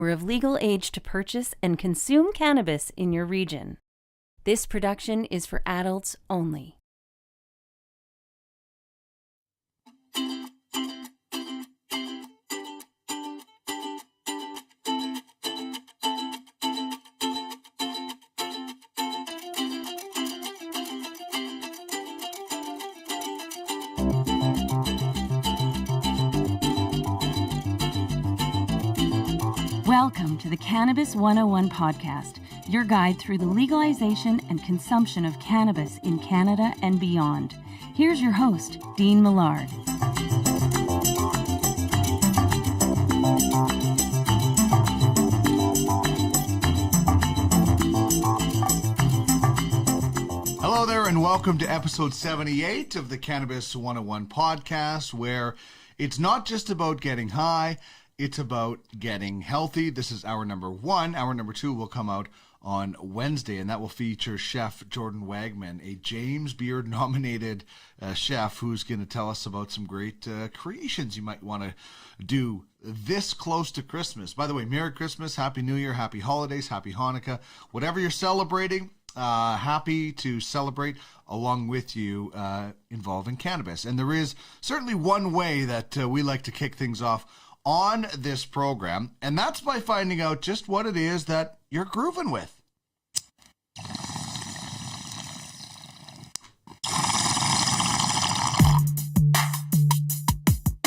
or of legal age to purchase and consume cannabis in your region. This production is for adults only. Welcome to the Cannabis 101 podcast, your guide through the legalization and consumption of cannabis in Canada and beyond. Here's your host, Dean Millard. Hello there, and welcome to episode 78 of the Cannabis 101 podcast, where it's not just about getting high, it's about getting healthy. This is hour number one. Hour number two will come out on Wednesday, and that will feature Chef Jordan Wagman, a James Beard nominated chef who's going to tell us about some great creations you might want to do this close to Christmas. By the way, Merry Christmas, Happy New Year, Happy Holidays, Happy Hanukkah. Whatever you're celebrating, happy to celebrate along with you involving cannabis. And there is certainly one way that we like to kick things off on this program, and that's by finding out just what it is that you're grooving with.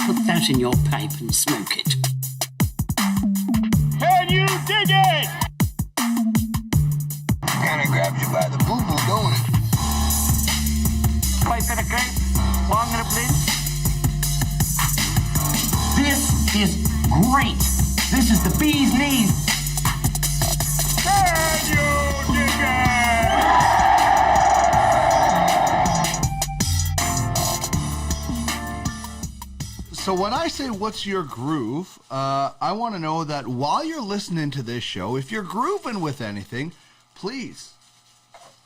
Put that in your pipe and smoke it. Can you dig it? Kinda grabs you by the boo-boo, don't it? Pipe in a grape, long in a blitz. This is great. This is the bee's knees. Can you dig it? So when I say what's your groove, I want to know that while you're listening to this show, if you're grooving with anything, please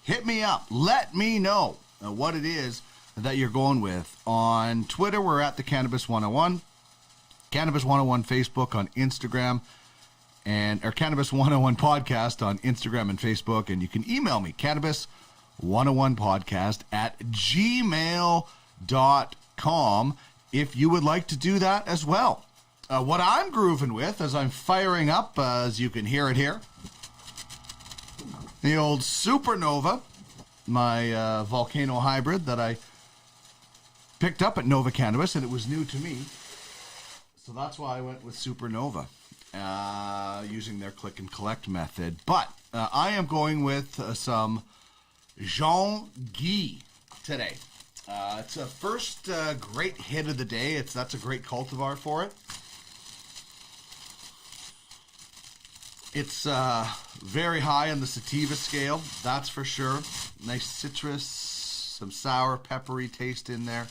hit me up. Let me know what it is that you're going with. On Twitter, we're at the Cannabis 101. Cannabis 101 Facebook, on Instagram, and our Cannabis 101 podcast on Instagram and Facebook. And you can email me, cannabis101podcast at gmail.com if you would like to do that as well. What I'm grooving with as I'm firing up, as you can hear it here, the old Supernova, my volcano hybrid that I picked up at Nova Cannabis, and it was new to me. So that's why I went with Supernova, using their click and collect method. But I am going with some Jean Guy today. It's a first great hit of the day. That's a great cultivar for it. It's very high on the sativa scale, that's for sure. Nice citrus, some sour, peppery taste in there.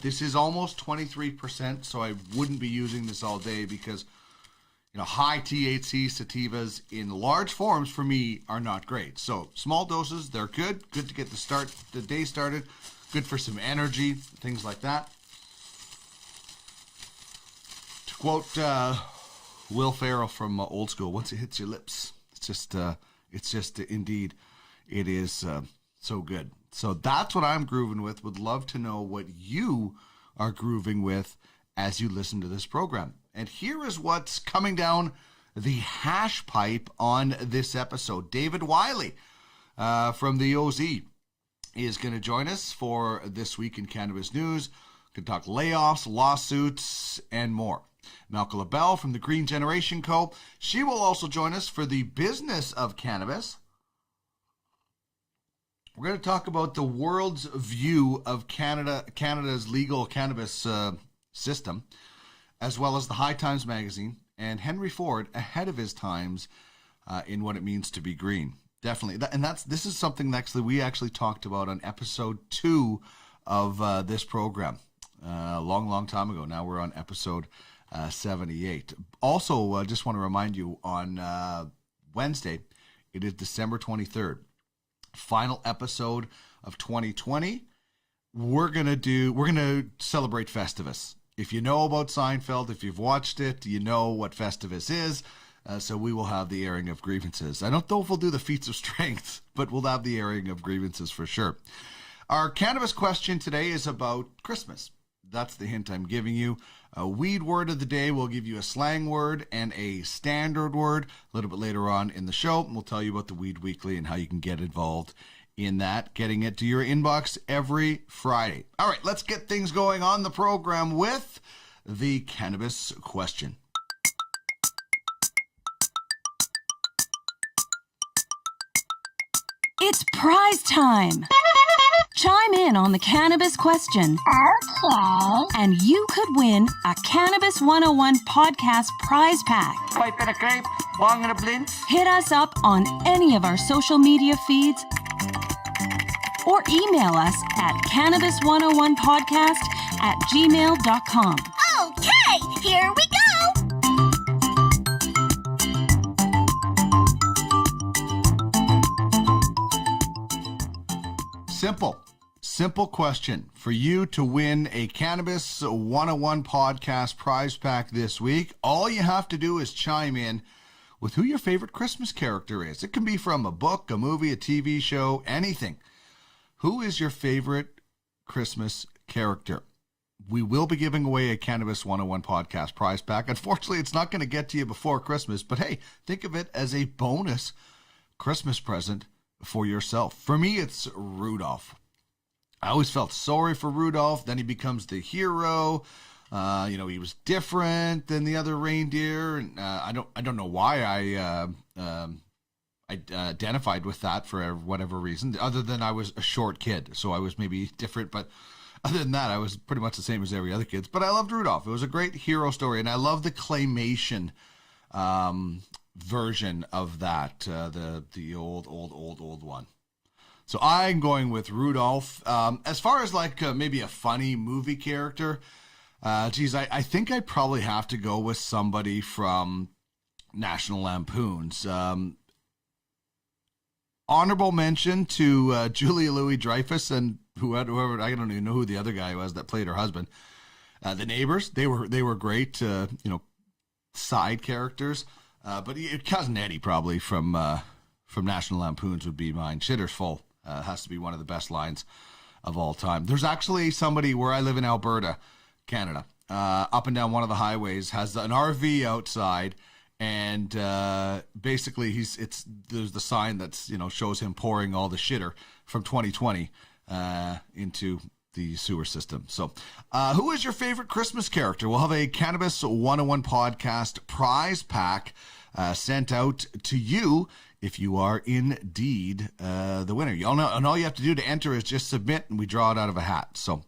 This is almost 23%, so I wouldn't be using this all day because, high THC sativas in large forms for me are not great. So small doses, they're good to get the day started, good for some energy, things like that. To quote Will Ferrell from Old School, once it hits your lips, it's just indeed, it is so good. So that's what I'm grooving with. Would love to know what you are grooving with as you listen to this program. And here is what's coming down the hash pipe on this episode. David Wiley from the OZ is going to join us for This Week in Cannabis News. Going to talk layoffs, lawsuits, and more. Malcolm LaBelle from the Green Generation Co. She will also join us for the business of cannabis. We're going to talk about the world's view of Canada's legal cannabis system, as well as the High Times magazine and Henry Ford ahead of his times in what it means to be green. Definitely, this is something that we actually talked about on episode 2 of this program a long time ago. Now we're on episode 78. Also, just want to remind you on Wednesday, it is December 23rd. Final episode of 2020. We're gonna celebrate Festivus. If you know about Seinfeld, if you've watched it, you know what Festivus is. So we will have the airing of grievances. I don't know if we'll do the feats of strength, but we'll have the airing of grievances for sure. Our cannabis question today is about Christmas. That's the hint I'm giving you. A weed word of the day. We'll give you a slang word and a standard word a little bit later on in the show. We'll tell you about the Weed Weekly and how you can get involved in that, getting it to your inbox every Friday. All right, let's get things going on the program with the cannabis question. It's prize time. Chime in on the cannabis question. Okay. And you could win a Cannabis 101 podcast prize pack. Pipe and a crepe, bong and a blintz. Hit us up on any of our social media feeds or email us at cannabis101podcast@gmail.com. Okay, here we go. Simple question for you to win a Cannabis 101 podcast prize pack this week. All you have to do is chime in with who your favorite Christmas character is. It can be from a book, a movie, a TV show, anything. Who is your favorite Christmas character? We will be giving away a Cannabis 101 podcast prize pack. Unfortunately, it's not going to get to you before Christmas, but hey, think of it as a bonus Christmas present for yourself. For me, it's Rudolph. I always felt sorry for Rudolph. Then he becomes the hero. He was different than the other reindeer, and I don't know why I identified with that for whatever reason, other than I was a short kid, so I was maybe different. But other than that, I was pretty much the same as every other kid. But I loved Rudolph. It was a great hero story, and I love the claymation version of that, the old one. So I'm going with Rudolph. As far as maybe a funny movie character, I think I'd probably have to go with somebody from National Lampoons. Honorable mention to Julia Louis-Dreyfus and whoever, I don't even know who the other guy was that played her husband. The neighbors, they were great, side characters. But Cousin Eddie probably from National Lampoons would be mine. Shitter's full. Has to be one of the best lines of all time. There's actually somebody where I live in Alberta, Canada, up and down one of the highways, has an RV outside, and basically there's the sign that's shows him pouring all the shitter from 2020 into the sewer system. So who is your favorite Christmas character? We'll have a Cannabis 101 podcast prize pack sent out to you if you are indeed the winner. And all you have to do to enter is just submit, and we draw it out of a hat. So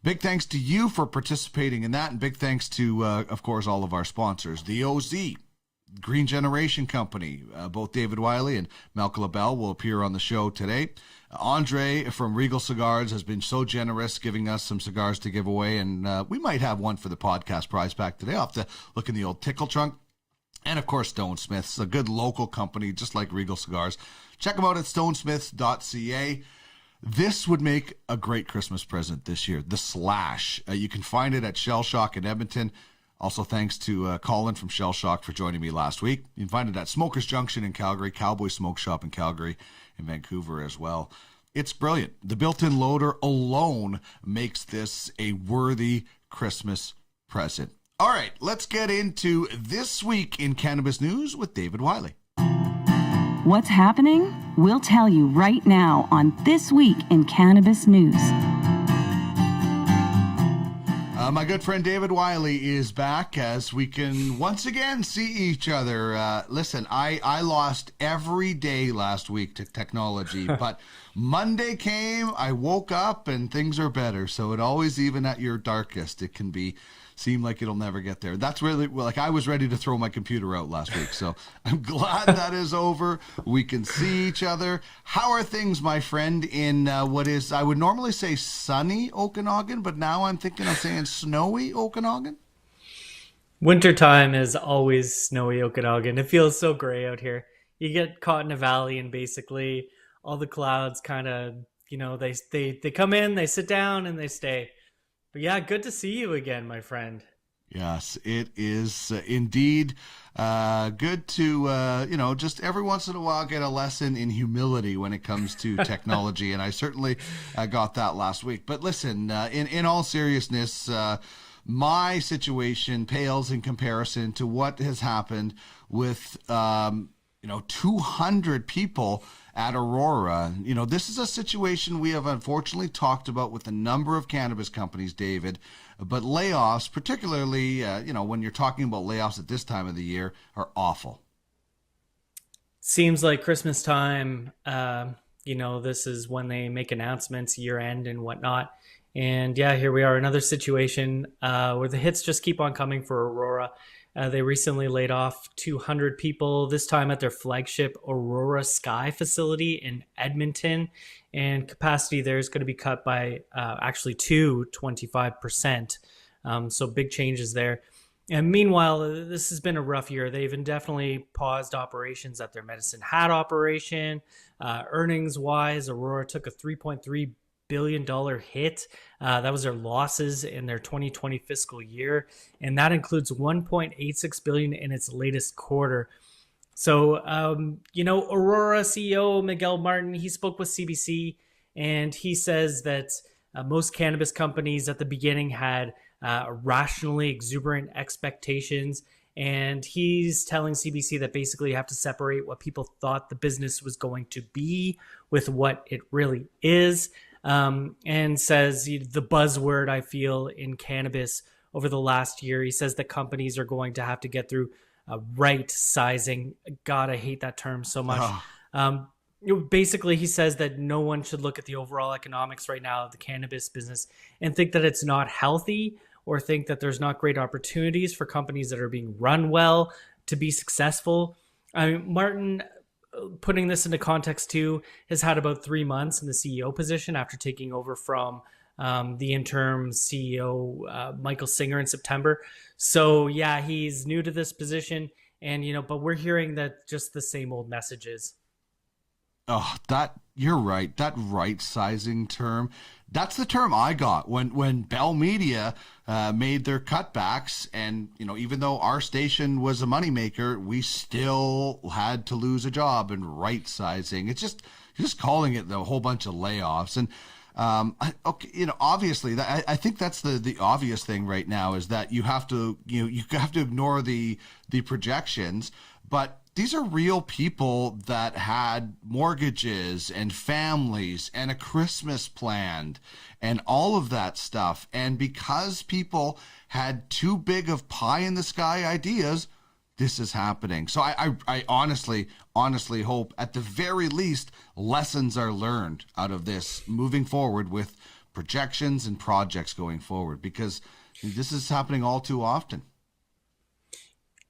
big thanks to you for participating in that, and big thanks to, of course, all of our sponsors. The OZ, Green Generation Company, both David Wiley and Malcolm LaBelle will appear on the show today. Andre from Regal Cigars has been so generous giving us some cigars to give away, and we might have one for the podcast prize pack today. I'll have to look in the old tickle trunk. And, of course, Stone Smiths, a good local company, just like Regal Cigars. Check them out at stonesmiths.ca. This would make a great Christmas present this year, the Slash. You can find it at Shell Shock in Edmonton. Also, thanks to Colin from Shell Shock for joining me last week. You can find it at Smokers Junction in Calgary, Cowboy Smoke Shop in Calgary, and Vancouver as well. It's brilliant. The built-in loader alone makes this a worthy Christmas present. All right, let's get into This Week in Cannabis News with David Wiley. What's happening? We'll tell you right now on This Week in Cannabis News. My good friend David Wiley is back as we can once again see each other. Listen, I lost every day last week to technology, but Monday came, I woke up, and things are better. So it always, even at your darkest, it can seem like it'll never get there. That's really, I was ready to throw my computer out last week. So I'm glad that is over. We can see each other. How are things, my friend, in what is, I would normally say sunny Okanagan, but now I'm thinking of saying snowy Okanagan? Wintertime is always snowy Okanagan. It feels so gray out here. You get caught in a valley, and basically all the clouds kind of, they come in, they sit down, and they stay. But yeah, good to see you again, my friend. Yes, it is indeed good to, just every once in a while get a lesson in humility when it comes to technology. And I certainly got that last week. But listen, in all seriousness, my situation pales in comparison to what has happened with, 200 people at Aurora. This is a situation we have unfortunately talked about with a number of cannabis companies, David. But layoffs, particularly, when you're talking about layoffs at this time of the year, are awful. Seems like Christmas time, this is when they make announcements, year end and whatnot. And yeah, here we are, another situation where the hits just keep on coming for Aurora. They recently laid off 200 people, this time at their flagship Aurora Sky facility in Edmonton. And capacity there is going to be cut by actually 25%. So big changes there. And meanwhile, this has been a rough year. They've indefinitely paused operations at their Medicine Hat operation. Earnings-wise, Aurora took a $3.3 billion hit. That was their losses in their 2020 fiscal year, and that includes $1.86 billion in its latest quarter. So, Aurora CEO Miguel Martin, he spoke with CBC, and he says that most cannabis companies at the beginning had rationally exuberant expectations, and he's telling CBC that basically you have to separate what people thought the business was going to be with what it really is. And says the buzzword I feel in cannabis over the last year, he says that companies are going to have to get through right sizing. God, I hate that term so much. Basically, he says that no one should look at the overall economics right now of the cannabis business and think that it's not healthy or think that there's not great opportunities for companies that are being run well to be successful. I mean, Martin, putting this into context too, has had about 3 months in the CEO position after taking over from the interim CEO, Michael Singer, in September. So yeah, he's new to this position, and but we're hearing that just the same old messages. Oh, you're right. That right sizing term, that's the term I got when Bell Media made their cutbacks. And, even though our station was a moneymaker, we still had to lose a job. And right sizing, it's just calling it a whole bunch of layoffs. And, obviously I think that's the obvious thing right now is that you have to ignore the projections, but these are real people that had mortgages and families and a Christmas planned and all of that stuff. And because people had too big of pie in the sky ideas, this is happening. So I honestly hope at the very least lessons are learned out of this moving forward with projections and projects going forward, because this is happening all too often.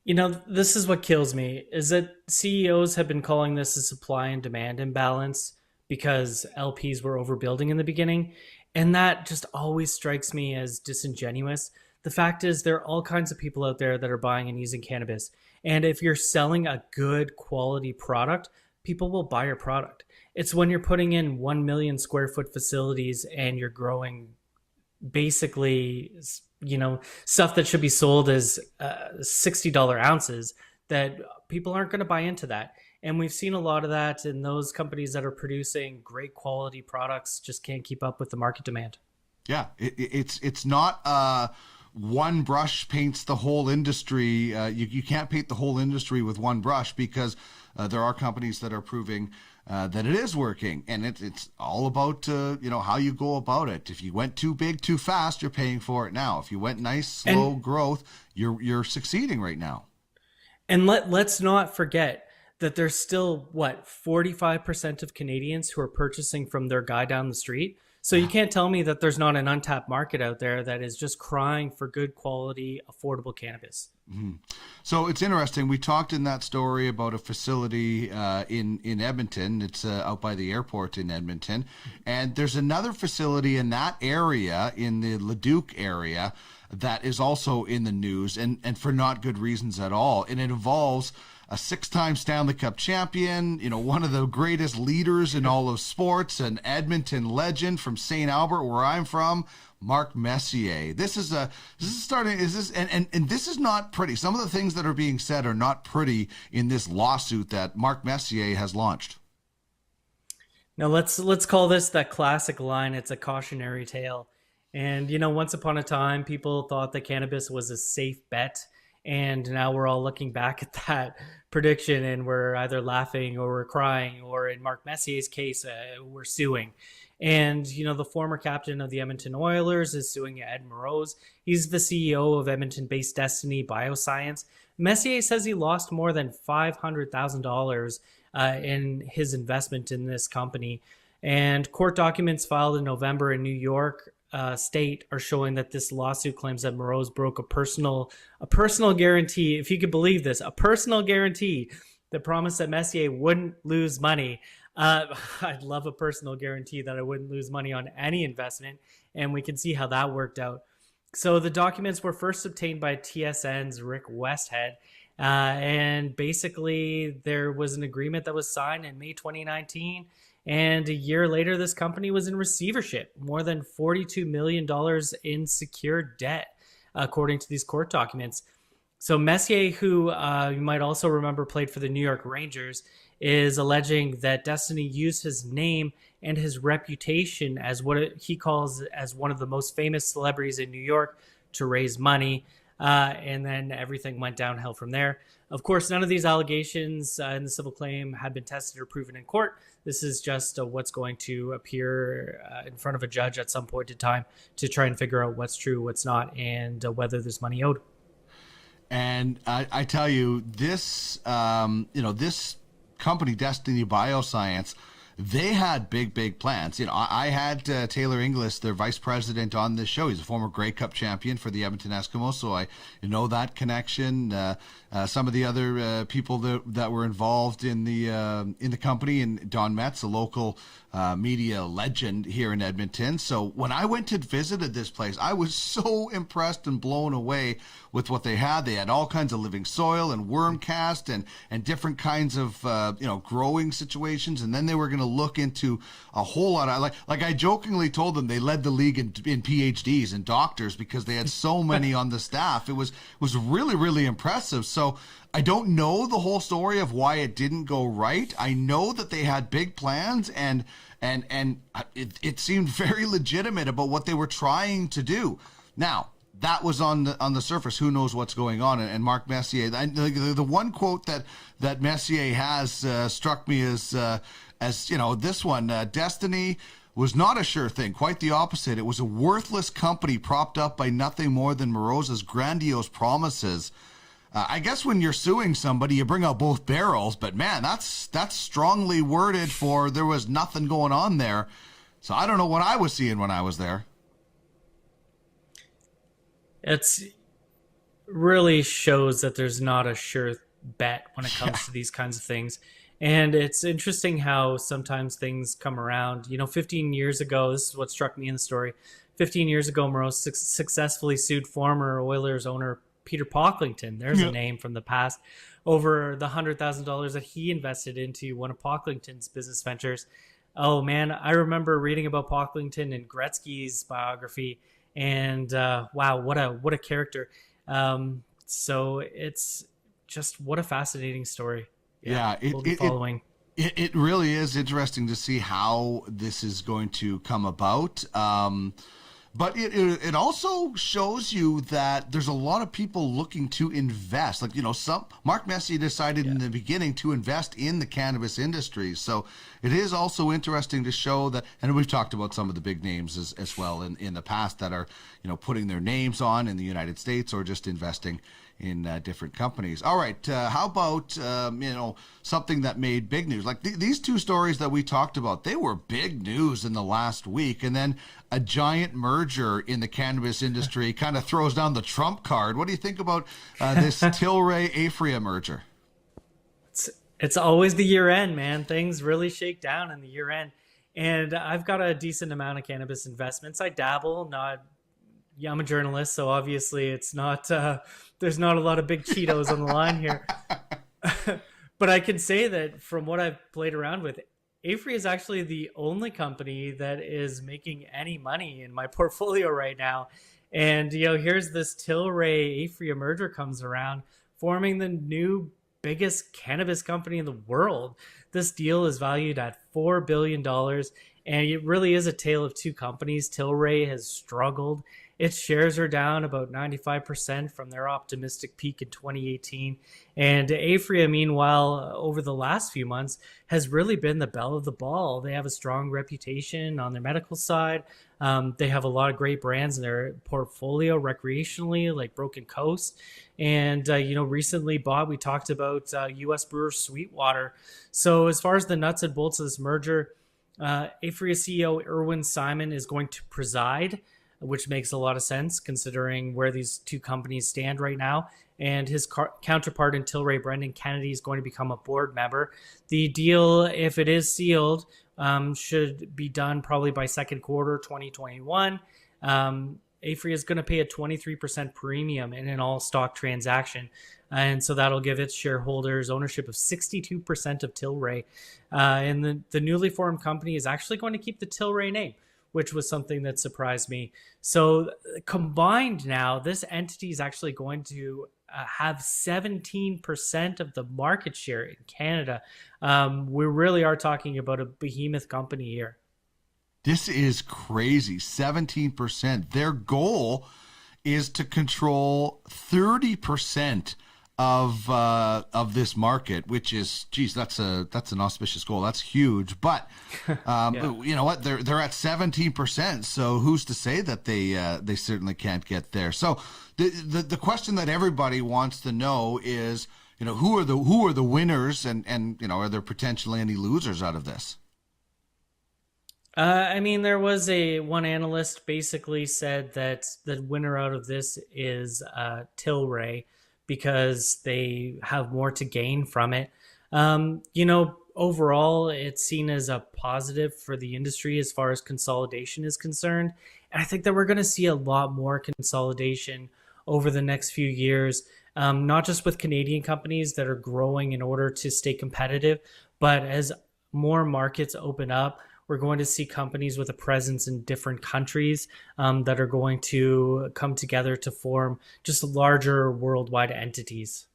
This is what kills me, is that CEOs have been calling this a supply and demand imbalance because LPs were overbuilding in the beginning. And that just always strikes me as disingenuous. The fact is, there are all kinds of people out there that are buying and using cannabis. And if you're selling a good quality product, people will buy your product. It's when you're putting in 1 million square foot facilities and you're growing basically stuff that should be sold as $60 ounces that people aren't going to buy into that. And we've seen a lot of that, and those companies that are producing great quality products just can't keep up with the market demand. Yeah, it's not one brush paints the whole industry. You can't paint the whole industry with one brush, because there are companies that are proving that it is working, and it's all about how you go about it. If you went too big too fast, you're paying for it now. If you went nice slow growth, you're succeeding right now. And let's not forget that there's still 45% of Canadians who are purchasing from their guy down the street. So you can't tell me that there's not an untapped market out there that is just crying for good quality, affordable cannabis. Mm-hmm. So it's interesting. We talked in that story about a facility in Edmonton. It's out by the airport in Edmonton. And there's another facility in that area, in the Leduc area, that is also in the news, and for not good reasons at all. And it involves a 6-time Stanley Cup champion, one of the greatest leaders in all of sports, an Edmonton legend from St. Albert, where I'm from, Mark Messier. This is not pretty. Some of the things that are being said are not pretty in this lawsuit that Mark Messier has launched. Now let's call this that classic line. It's a cautionary tale. And, once upon a time, people thought that cannabis was a safe bet. And now we're all looking back at that prediction and we're either laughing or we're crying, or in Mark Messier's case, we're suing. And, the former captain of the Edmonton Oilers is suing Ed Moroz. He's the CEO of Edmonton-based Destiny Bioscience. Messier says he lost more than $500,000 in his investment in this company. And court documents filed in November in New York State are showing that this lawsuit claims that Moroz broke a personal guarantee, if you could believe this, a personal guarantee that promised that Messier wouldn't lose money. I'd love a personal guarantee that I wouldn't lose money on any investment, and we can see how that worked out. So the documents were first obtained by TSN's Rick Westhead, and basically there was an agreement that was signed in May 2019. And a year later, this company was in receivership, more than $42 million in secured debt, according to these court documents. So Messier, who you might also remember played for the New York Rangers, is alleging that Destiny used his name and his reputation as what he calls as one of the most famous celebrities in New York to raise money. And then everything went downhill from there. Of course, none of these allegations in the civil claim had been tested or proven in court. This is just what's going to appear in front of a judge at some point in time to try and figure out what's true, what's not, and whether there's money owed. And I tell you, this company, Destiny Bioscience, they had big plans. I had Taylor Inglis, their vice president, on this show. He's a former Grey Cup champion for the Edmonton Eskimos, so I know that connection. Some of the other people that were involved in the company, and Don Metz, a local media legend here in Edmonton. So when I went to visited this place, I was so impressed and blown away with what they had. They had all kinds of living soil and worm cast and different kinds of growing situations, and then they were going to look into a whole lot of like I jokingly told them they led the league in PhDs and doctors because they had so many on the staff. It was really impressive. So I don't know the whole story of why it didn't go right. I know that they had big plans and it seemed very legitimate about what they were trying to do. Now, that was on the surface. Who knows what's going on? And Mark Messier, the one quote that Messier has struck me as this one, Destiny was not a sure thing. Quite the opposite. It was a worthless company propped up by nothing more than Moroz's grandiose promises. I guess when you're suing somebody, you bring out both barrels, but man, that's strongly worded for there was nothing going on there. So I don't know what I was seeing when I was there. It's really shows that there's not a sure bet when it comes to these kinds of things. And it's interesting how sometimes things come around. 15 years ago, this is what struck me in the story. 15 years ago, Moroz successfully sued former Oilers owner Peter Pocklington, there's a name from the past, over the $100,000 that he invested into one of Pocklington's business ventures. Oh man, I remember reading about Pocklington in Gretzky's biography, and wow, what a character. So it's just what a fascinating story. We'll be following. It really is interesting to see how this is going to come about. But it also shows you that there's a lot of people looking to invest. Mark Messier decided in the beginning to invest in the cannabis industry. So it is also interesting to show that, and we've talked about some of the big names as well in the past that are, putting their names on in the United States or just investing in different companies. All right, how about something that made big news? Like these two stories that we talked about, they were big news in the last week, and then a giant merger in the cannabis industry kind of throws down the trump card. What do you think about this Tilray-Aphria merger? It's always the year end, man. Things really shake down in the year end, and I've got a decent amount of cannabis investments. I dabble, I'm a journalist, so obviously it's not. There's not a lot of big Cheetos on the line here. But I can say that from what I've played around with, Afree is actually the only company that is making any money in my portfolio right now. And, here's this Tilray-Afree merger comes around, forming the new biggest cannabis company in the world. This deal is valued at $4 billion, and it really is a tale of two companies. Tilray has struggled. Its shares are down about 95% from their optimistic peak in 2018. And Afree, meanwhile, over the last few months, has really been the belle of the ball. They have a strong reputation on their medical side. They have a lot of great brands in their portfolio recreationally, like Broken Coast. And, recently we talked about U.S. brewer Sweetwater. So as far as the nuts and bolts of this merger, Afree CEO Irwin Simon is going to preside, which makes a lot of sense considering where these two companies stand right now. And his counterpart in Tilray, Brendan Kennedy, is going to become a board member. The deal, if it is sealed, should be done probably by second quarter 2021. Afree is going to pay a 23% premium in an all-stock transaction. And so that'll give its shareholders ownership of 62% of Tilray. And the newly formed company is actually going to keep the Tilray name, which was something that surprised me. So combined now, this entity is actually going to have 17% of the market share in Canada. We really are talking about a behemoth company here. This is crazy. 17%. Their goal is to control 30% of this market, which is, geez, that's an auspicious goal. That's huge. But you know what? They're at 17%. So who's to say that they certainly can't get there? So the question that everybody wants to know is, who are the winners, and are there potentially any losers out of this? There was one analyst basically said that the winner out of this is Tilray, because they have more to gain from it. Overall, it's seen as a positive for the industry as far as consolidation is concerned. And I think that we're going to see a lot more consolidation over the next few years, not just with Canadian companies that are growing in order to stay competitive, but as more markets open up, we're going to see companies with a presence in different countries that are going to come together to form just larger worldwide entities.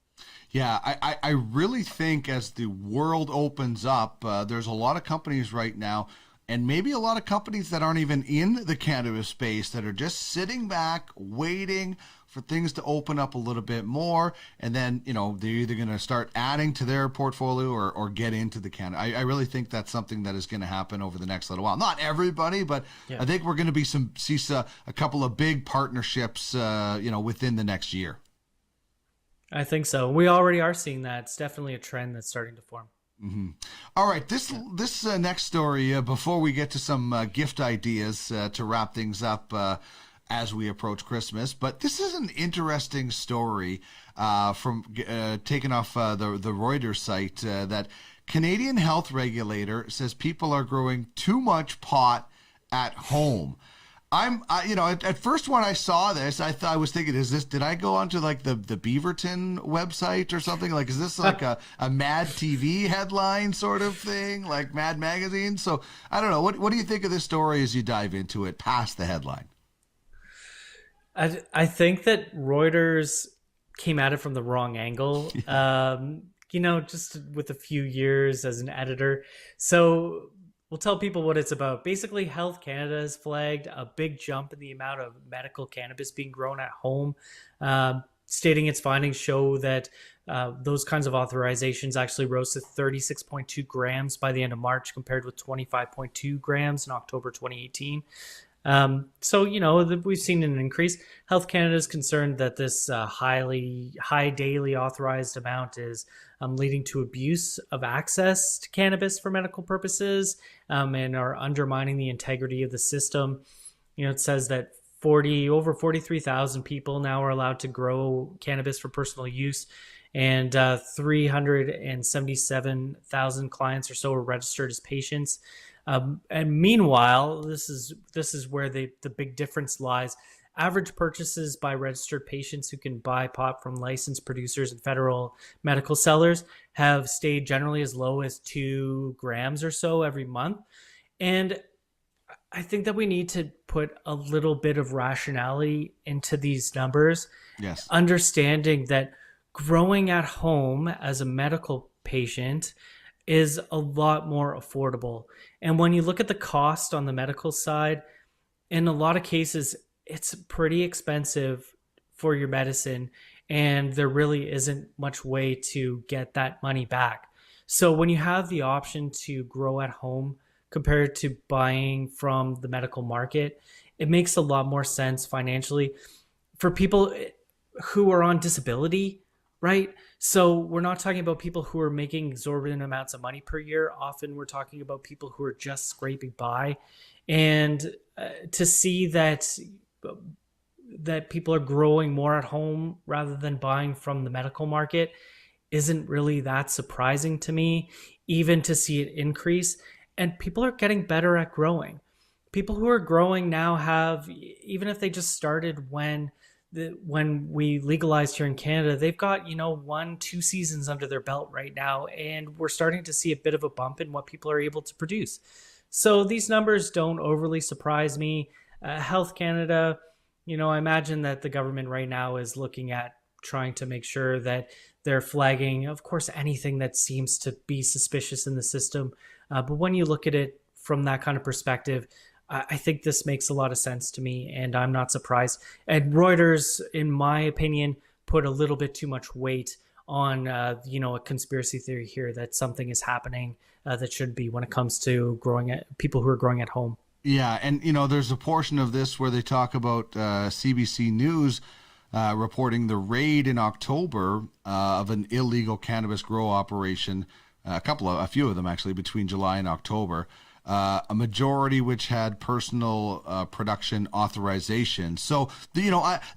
Yeah, I really think as the world opens up, there's a lot of companies right now, and maybe a lot of companies that aren't even in the cannabis space, that are just sitting back, waiting for things to open up a little bit more. And then, they're either going to start adding to their portfolio or get into the cannabis. I really think that's something that is going to happen over the next little while. Not everybody, but yeah. I think we're going to see a couple of big partnerships, within the next year. I think so. We already are seeing that. It's definitely a trend that's starting to form. Mm-hmm. All right, this next story, before we get to some gift ideas to wrap things up as we approach Christmas, but this is an interesting story from taken off the Reuters site that Canadian health regulator says people are growing too much pot at home. At first when I saw this, I was thinking, did I go onto like the Beaverton website or something? Like, is this like a Mad TV headline sort of thing, like Mad Magazine? So I don't know. What do you think of this story as you dive into it past the headline? I think that Reuters came at it from the wrong angle. Yeah. Just with a few years as an editor. So we'll tell people what it's about. Basically, Health Canada has flagged a big jump in the amount of medical cannabis being grown at home, stating its findings show that those kinds of authorizations actually rose to 36.2 grams by the end of March, compared with 25.2 grams in October 2018. We've seen an increase. Health Canada is concerned that this high daily authorized amount is leading to abuse of access to cannabis for medical purposes, and are undermining the integrity of the system. It says that over 43,000 people now are allowed to grow cannabis for personal use, and 377,000 clients or so are registered as patients. And meanwhile, this is where the big difference lies. average purchases by registered patients who can buy pot from licensed producers and federal medical sellers have stayed generally as low as 2 grams or so every month. And I think that we need to put a little bit of rationality into these numbers. Yes. Understanding that growing at home as a medical patient is a lot more affordable. And when you look at the cost on the medical side, in a lot of cases, it's pretty expensive for your medicine, and there really isn't much way to get that money back. So when you have the option to grow at home compared to buying from the medical market, it makes a lot more sense financially for people who are on disability, right? So we're not talking about people who are making exorbitant amounts of money per year. Often we're talking about people who are just scraping by. And to see that people are growing more at home rather than buying from the medical market isn't really that surprising to me, even to see it increase. And people are getting better at growing. People who are growing now have, even if they just started when we legalized here in Canada, they've got, 1-2 seasons under their belt right now. And we're starting to see a bit of a bump in what people are able to produce. So these numbers don't overly surprise me. Health Canada, I imagine that the government right now is looking at trying to make sure that they're flagging, of course, anything that seems to be suspicious in the system. But when you look at it from that kind of perspective, I think this makes a lot of sense to me, and I'm not surprised. And Reuters, in my opinion, put a little bit too much weight on, a conspiracy theory here that something is happening that should be when it comes to people who are growing at home. Yeah, and there's a portion of this where they talk about CBC News reporting the raid in October of an illegal cannabis grow operation, a few of them actually, between July and October. A majority which had personal production authorization. So,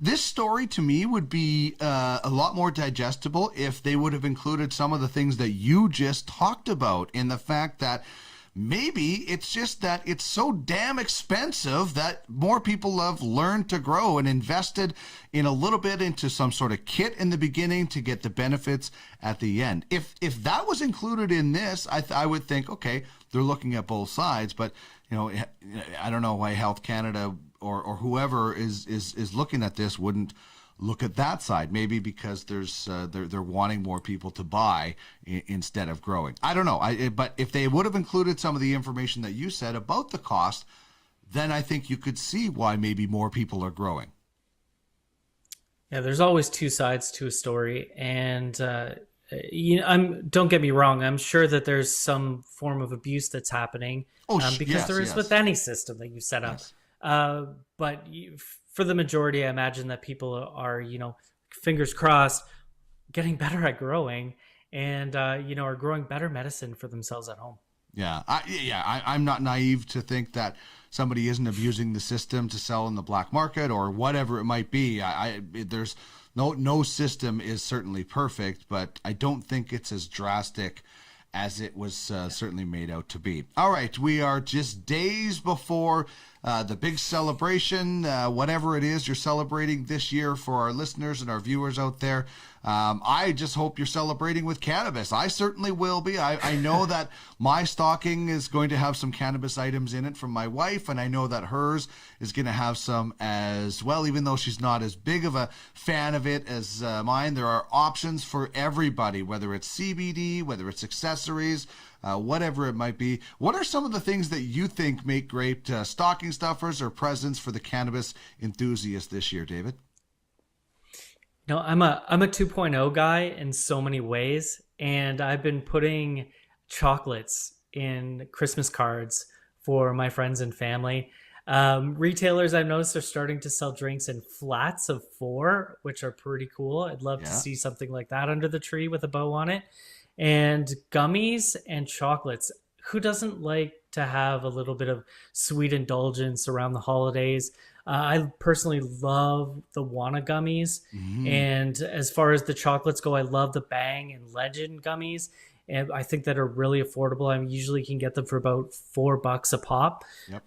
this story to me would be a lot more digestible if they would have included some of the things that you just talked about, in the fact that maybe it's just that it's so damn expensive that more people have learned to grow and invested in a little bit into some sort of kit in the beginning to get the benefits at the end. If that was included in this, I would think, okay, they're looking at both sides. But I don't know why Health Canada or whoever is looking at this wouldn't look at that side. Maybe because they're wanting more people to buy instead of growing. I don't know. But if they would have included some of the information that you said about the cost, then I think you could see why maybe more people are growing. Yeah, there's always two sides to a story, and don't get me wrong. I'm sure that there's some form of abuse that's happening because there is with any system that you set up. Yes. But for the majority, I imagine that people are, fingers crossed, getting better at growing, and are growing better medicine for themselves at home. Yeah, I'm not naive to think that somebody isn't abusing the system to sell in the black market or whatever it might be. There's no system is certainly perfect, but I don't think it's as drastic as it was certainly made out to be. All right, we are just days before the big celebration, whatever it is you're celebrating this year for our listeners and our viewers out there. I just hope you're celebrating with cannabis. I certainly will be. I know that my stocking is going to have some cannabis items in it from my wife, and I know that hers is going to have some as well, even though she's not as big of a fan of it as mine. There are options for everybody, whether it's CBD, whether it's accessories, whatever it might be. What are some of the things that you think make great stocking stuffers or presents for the cannabis enthusiast this year, David? I'm a 2.0 guy in so many ways, and I've been putting chocolates in Christmas cards for my friends and family. Retailers, I've noticed, are starting to sell drinks in flats of 4, which are pretty cool. I'd love to see something like that under the tree with a bow on it. And gummies and chocolates. Who doesn't like to have a little bit of sweet indulgence around the holidays? I personally love the Wana gummies. Mm-hmm. And as far as the chocolates go, I love the Bang and Legend gummies. And I think that are really affordable. I usually can get them for about $4 a pop. Yep.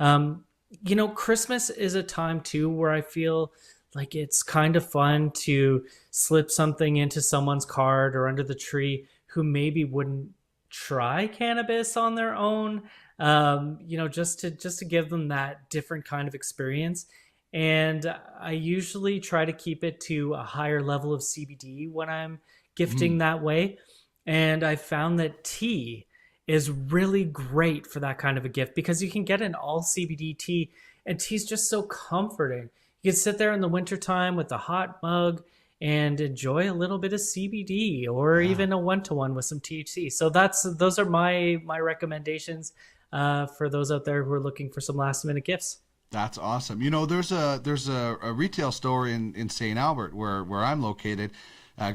Christmas is a time too where I feel like it's kind of fun to slip something into someone's card or under the tree who maybe wouldn't try cannabis on their own. Just to give them that different kind of experience. And I usually try to keep it to a higher level of CBD when I'm gifting that way. And I found that tea is really great for that kind of a gift because you can get an all CBD tea, and tea's just so comforting. You can sit there in the wintertime with a hot mug and enjoy a little bit of CBD or even a one-to-one with some THC. So those are my recommendations for those out there who are looking for some last-minute gifts. That's awesome. There's a retail store in St. Albert where I'm located,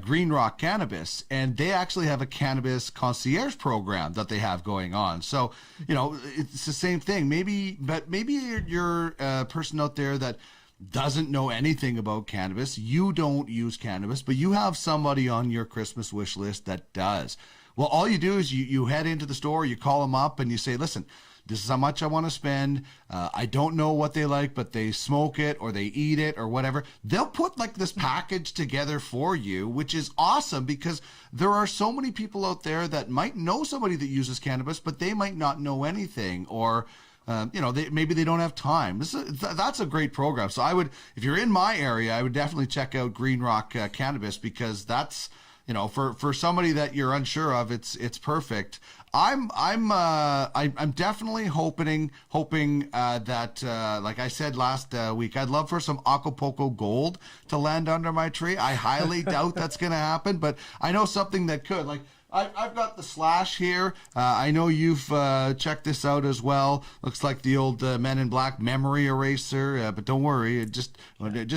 Green Rock Cannabis, and they actually have a cannabis concierge program that they have going on. So, it's the same thing. Maybe you're a person out there that doesn't know anything about cannabis. You don't use cannabis, but you have somebody on your Christmas wish list that does. Well, all you do is you head into the store, you call them up, and you say, listen, this is how much I want to spend. I don't know what they like, but they smoke it or they eat it or whatever. They'll put like this package together for you, which is awesome because there are so many people out there that might know somebody that uses cannabis, but they might not know anything, or maybe they don't have time. That's a great program. So if you're in my area, I would definitely check out Green Rock Cannabis, because that's, for somebody that you're unsure of, it's perfect. I'm definitely hoping that like I said last week, I'd love for some Acapulco Gold to land under my tree. I highly doubt that's going to happen, but I know something that could. Like I've got the Slash here. I know you've checked this out as well. Looks like the old Men in Black memory eraser, but don't worry. Just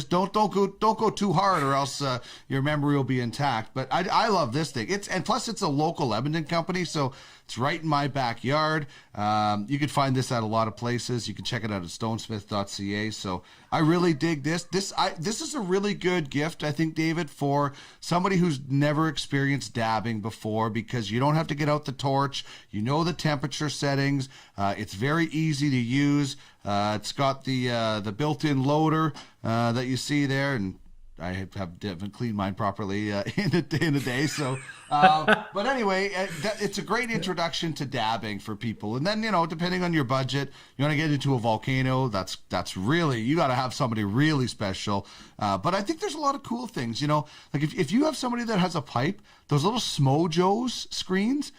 don't go too hard, or else your memory will be intact. But I love this thing. And plus it's a local Edmonton company, so it's right in my backyard. You can find this at a lot of places. You can check it out at stonesmith.ca. So I really dig this. This is a really good gift, I think, David, for somebody who's never experienced dabbing before, because you don't have to get out the torch. You know the temperature settings. It's very easy to use. It's got the built-in loader that you see there, and I haven't cleaned mine properly in a day. So, but anyway, it's a great introduction to dabbing for people. And then, depending on your budget, you want to get into a volcano. That's really, you got to have somebody really special. But I think there's a lot of cool things, like if you have somebody that has a pipe, those little Smojos screens,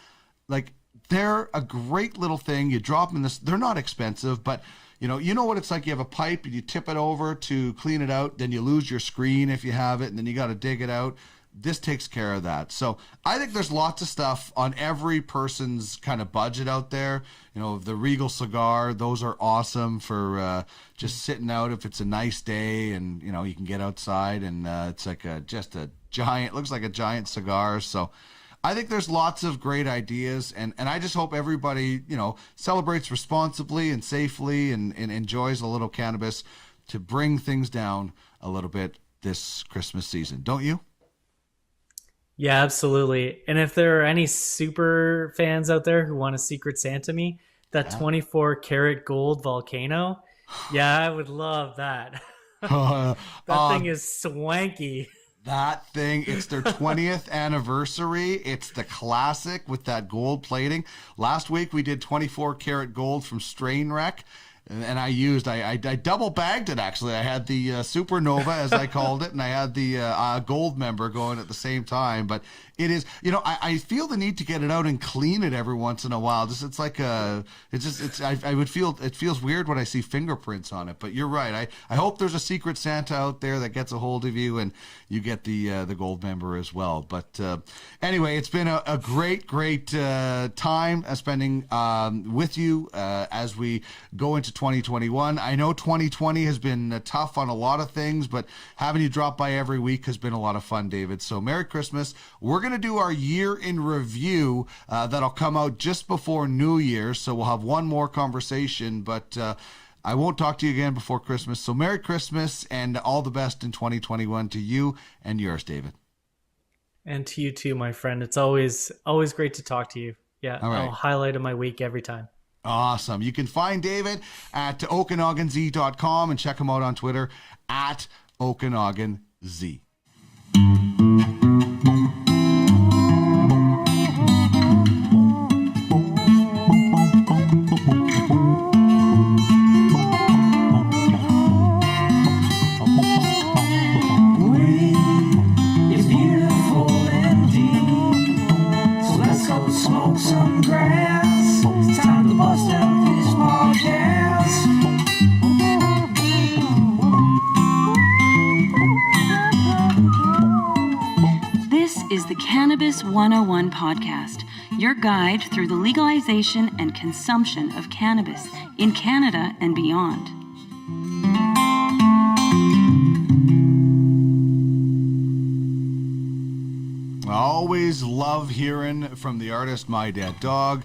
like they're a great little thing. You drop them in this, they're not expensive, but you know what it's like. You have a pipe and you tip it over to clean it out. Then you lose your screen if you have it, and then you got to dig it out. This takes care of that. So I think there's lots of stuff on every person's kind of budget out there. The Regal cigar, those are awesome for just sitting out if it's a nice day, and you can get outside, and it's like just a giant, looks like a giant cigar. So I think there's lots of great ideas, and I just hope everybody, celebrates responsibly and safely and enjoys a little cannabis to bring things down a little bit this Christmas season. Don't you? Yeah, absolutely. And if there are any super fans out there who want a Secret Santa me, that 24 karat gold volcano, yeah, I would love that. That thing is swanky. That thing, it's their 20th anniversary. It's the classic with that gold plating. Last week we did 24 karat gold from Strainwreck, and I double bagged it, actually. I had the Supernova, as I called it, and I had the gold member going at the same time. But it is, I feel the need to get it out and clean it every once in a while. It feels weird when I see fingerprints on it. But you're right. I hope there's a Secret Santa out there that gets a hold of you and you get the gold member as well. But anyway, it's been a great time spending with you as we go into 2021. I know 2020 has been tough on a lot of things, but having you drop by every week has been a lot of fun, David. So Merry Christmas. We're going to do our year in review that'll come out just before New Year's. So we'll have one more conversation, but I won't talk to you again before Christmas. So Merry Christmas and all the best in 2021 to you and yours, David. And to you too, my friend. It's always great to talk to you. Yeah, all right. I'll highlight of my week every time. Awesome. You can find David at OkanaganZ.com and check him out on Twitter at OkanaganZ. It's beautiful and deep. So let's go smoke some grass. It's time to bust out this podcast. This is the Cannabis 101 podcast, your guide through the legalization and consumption of cannabis in Canada and beyond. I always love hearing from the artist My Dead Dog.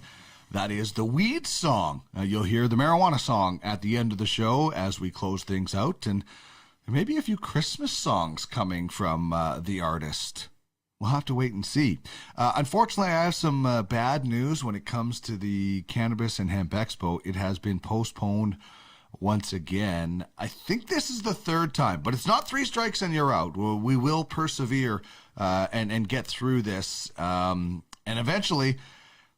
That is the weed song. You'll hear the marijuana song at the end of the show as we close things out, and maybe a few Christmas songs coming from the artist. We'll have to wait and see. Unfortunately, I have some bad news when it comes to the Cannabis and Hemp Expo. It has been postponed once again. I think this is the third time, but it's not 3 strikes and you're out. We will persevere and get through this and eventually,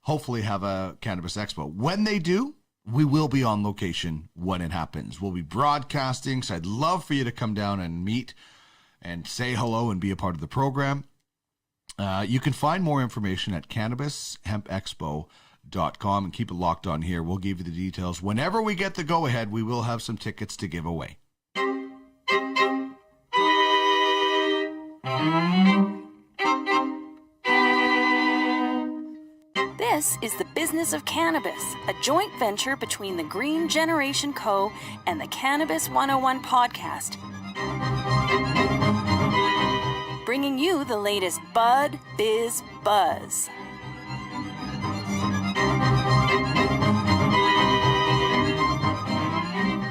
hopefully, have a Cannabis Expo. When they do, we will be on location when it happens. We'll be broadcasting, so I'd love for you to come down and meet and say hello and be a part of the program. You can find more information at cannabishempexpo.com and keep it locked on here. We'll give you the details. Whenever we get the go-ahead, we will have some tickets to give away. This is the Business of Cannabis, a joint venture between the Green Generation Co. and the Cannabis 101 podcast. Bringing you the latest bud, biz, buzz.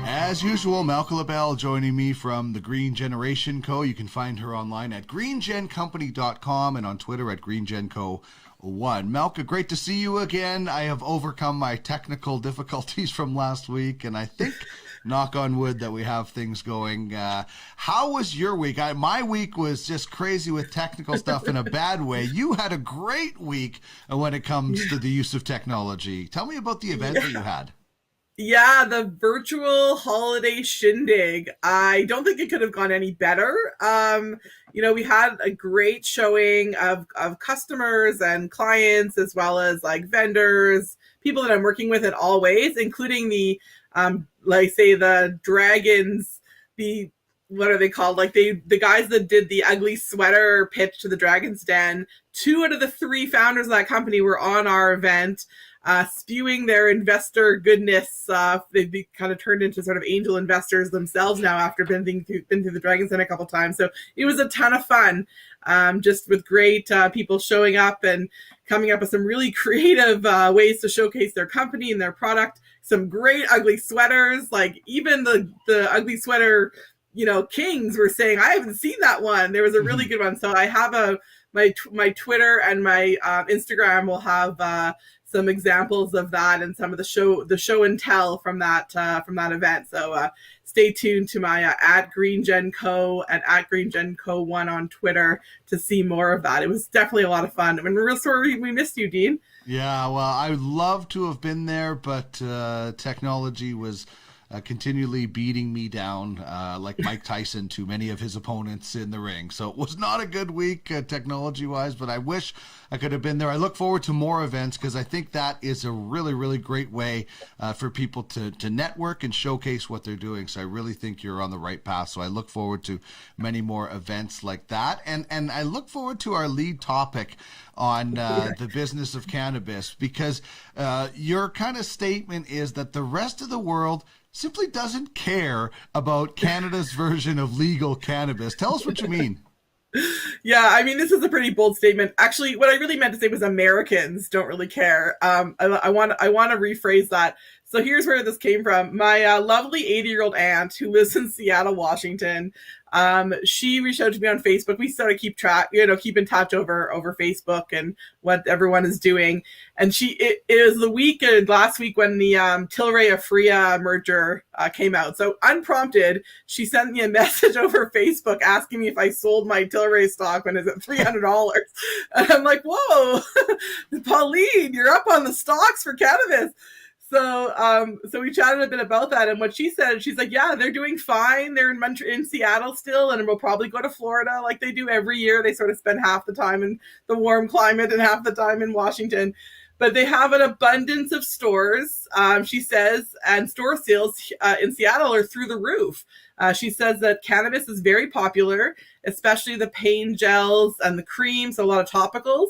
As usual, Malka LaBelle joining me from the Green Generation Co. You can find her online at greengencompany.com and on Twitter at greengenco1. Malka, great to see you again. I have overcome my technical difficulties from last week, and I think, knock on wood, that we have things going. How was your week? My week was just crazy with technical stuff in a bad way. You had a great week when it comes to the use of technology. Tell me about the event that you had. Yeah, the virtual holiday shindig. I don't think it could have gone any better. We had a great showing of customers and clients, as well as like vendors, people that I'm working with in all ways, including the, the dragons, what are they called? Like the guys that did the ugly sweater pitch to the Dragon's Den. 2 out of the 3 founders of that company were on our event. Spewing their investor goodness. They've kind of turned into sort of angel investors themselves now after been through the Dragon's Den a couple times. So it was a ton of fun, just with great people showing up and coming up with some really creative ways to showcase their company and their product. Some great ugly sweaters, like even the ugly sweater, kings were saying, I haven't seen that one. There was a really good one. So I have my Twitter and my Instagram will have some examples of that and some of the show and tell from that event. So stay tuned to my at GreenGenCo and at GreenGenCo1 on Twitter to see more of that. It was definitely a lot of fun. I mean, we're real sorry we missed you, Dean. Yeah, well, I would love to have been there, but technology was continually beating me down like Mike Tyson to many of his opponents in the ring. So it was not a good week technology-wise, but I wish I could have been there. I look forward to more events because I think that is a really, really great way for people to network and showcase what they're doing. So I really think you're on the right path. So I look forward to many more events like that. And I look forward to our lead topic on the business of cannabis, because your kind of statement is that the rest of the world simply doesn't care about Canada's version of legal cannabis. Tell us what you mean. Yeah, I mean, this is a pretty bold statement. Actually, what I really meant to say was Americans don't really care. I want to rephrase that. So here's where this came from. My lovely 80-year-old aunt who lives in Seattle, Washington, She reached out to me on Facebook. We sort of keep in touch over Facebook and what everyone is doing. And it was the weekend last week when the Tilray-Aphria merger came out. So unprompted, she sent me a message over Facebook asking me if I sold my Tilray stock when it's at $300. And I'm like, whoa, Pauline, you're up on the stocks for cannabis. So we chatted a bit about that, and what she said, she's like, yeah, they're doing fine. They're in Seattle still, and we'll probably go to Florida like they do every year. They sort of spend half the time in the warm climate and half the time in Washington. But they have an abundance of stores, she says, and store sales in Seattle are through the roof. She says that cannabis is very popular, especially the pain gels and the creams, a lot of topicals.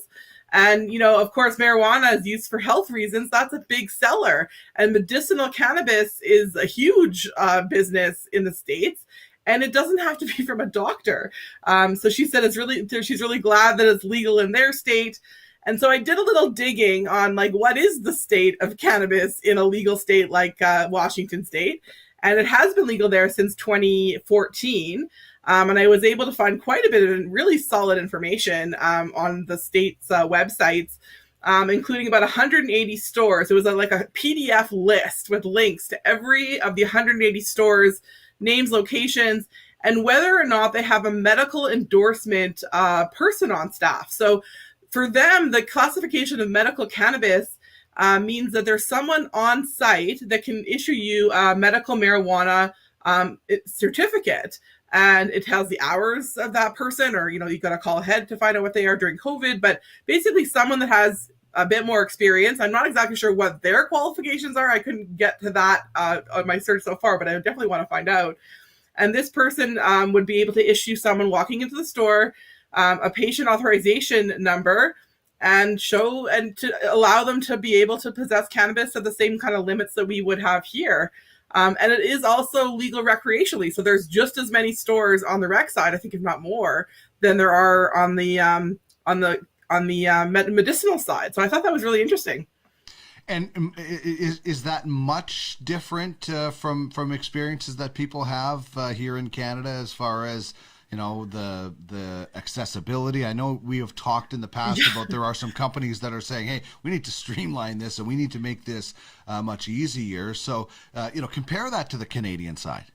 And, of course, marijuana is used for health reasons. That's a big seller. And medicinal cannabis is a huge business in the States. And it doesn't have to be from a doctor. So she said she's really glad that it's legal in their state. And so I did a little digging on, what is the state of cannabis in a legal state like Washington State. And it has been legal there since 2014. And I was able to find quite a bit of really solid information on the state's websites, including about 180 stores. It was like a PDF list with links to every of the 180 stores, names, locations, and whether or not they have a medical endorsement person on staff. So for them, the classification of medical cannabis means that there's someone on site that can issue you a medical marijuana certificate. And it tells the hours of that person, or, you got to call ahead to find out what they are during COVID. But basically someone that has a bit more experience. I'm not exactly sure what their qualifications are. I couldn't get to that on my search so far, but I definitely want to find out. And this person would be able to issue someone walking into the store a patient authorization number and to allow them to be able to possess cannabis at the same kind of limits that we would have here. And it is also legal recreationally. So there's just as many stores on the rec side, I think, if not more, than there are on the medicinal side. So I thought that was really interesting. And is that much different from experiences that people have here in Canada as far as the accessibility? I know we have talked in the past about there are some companies that are saying, hey, we need to streamline this and we need to make this much easier. So, compare that to the Canadian side.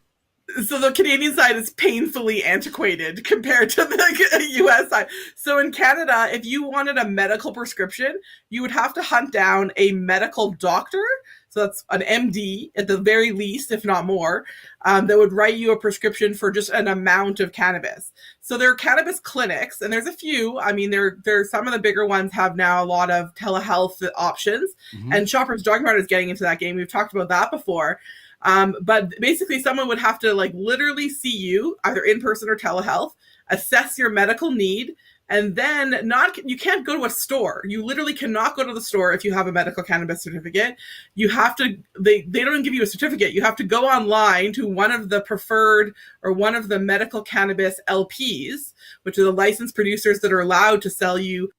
So the Canadian side is painfully antiquated compared to the US side. So in Canada, if you wanted a medical prescription, you would have to hunt down a medical doctor. So that's an MD at the very least, if not more, that would write you a prescription for just an amount of cannabis. So there are cannabis clinics, and there's a few. I mean, there's some of the bigger ones have now a lot of telehealth options, and Shoppers Drug Mart is getting into that game. We've talked about that before. But basically someone would have to literally see you either in person or telehealth, assess your medical need, and then you can't go to a store. You literally cannot go to the store if you have a medical cannabis certificate. You have to, they don't give you a certificate. You have to go online to one of the preferred or one of the medical cannabis LPs, which are the licensed producers that are allowed to sell you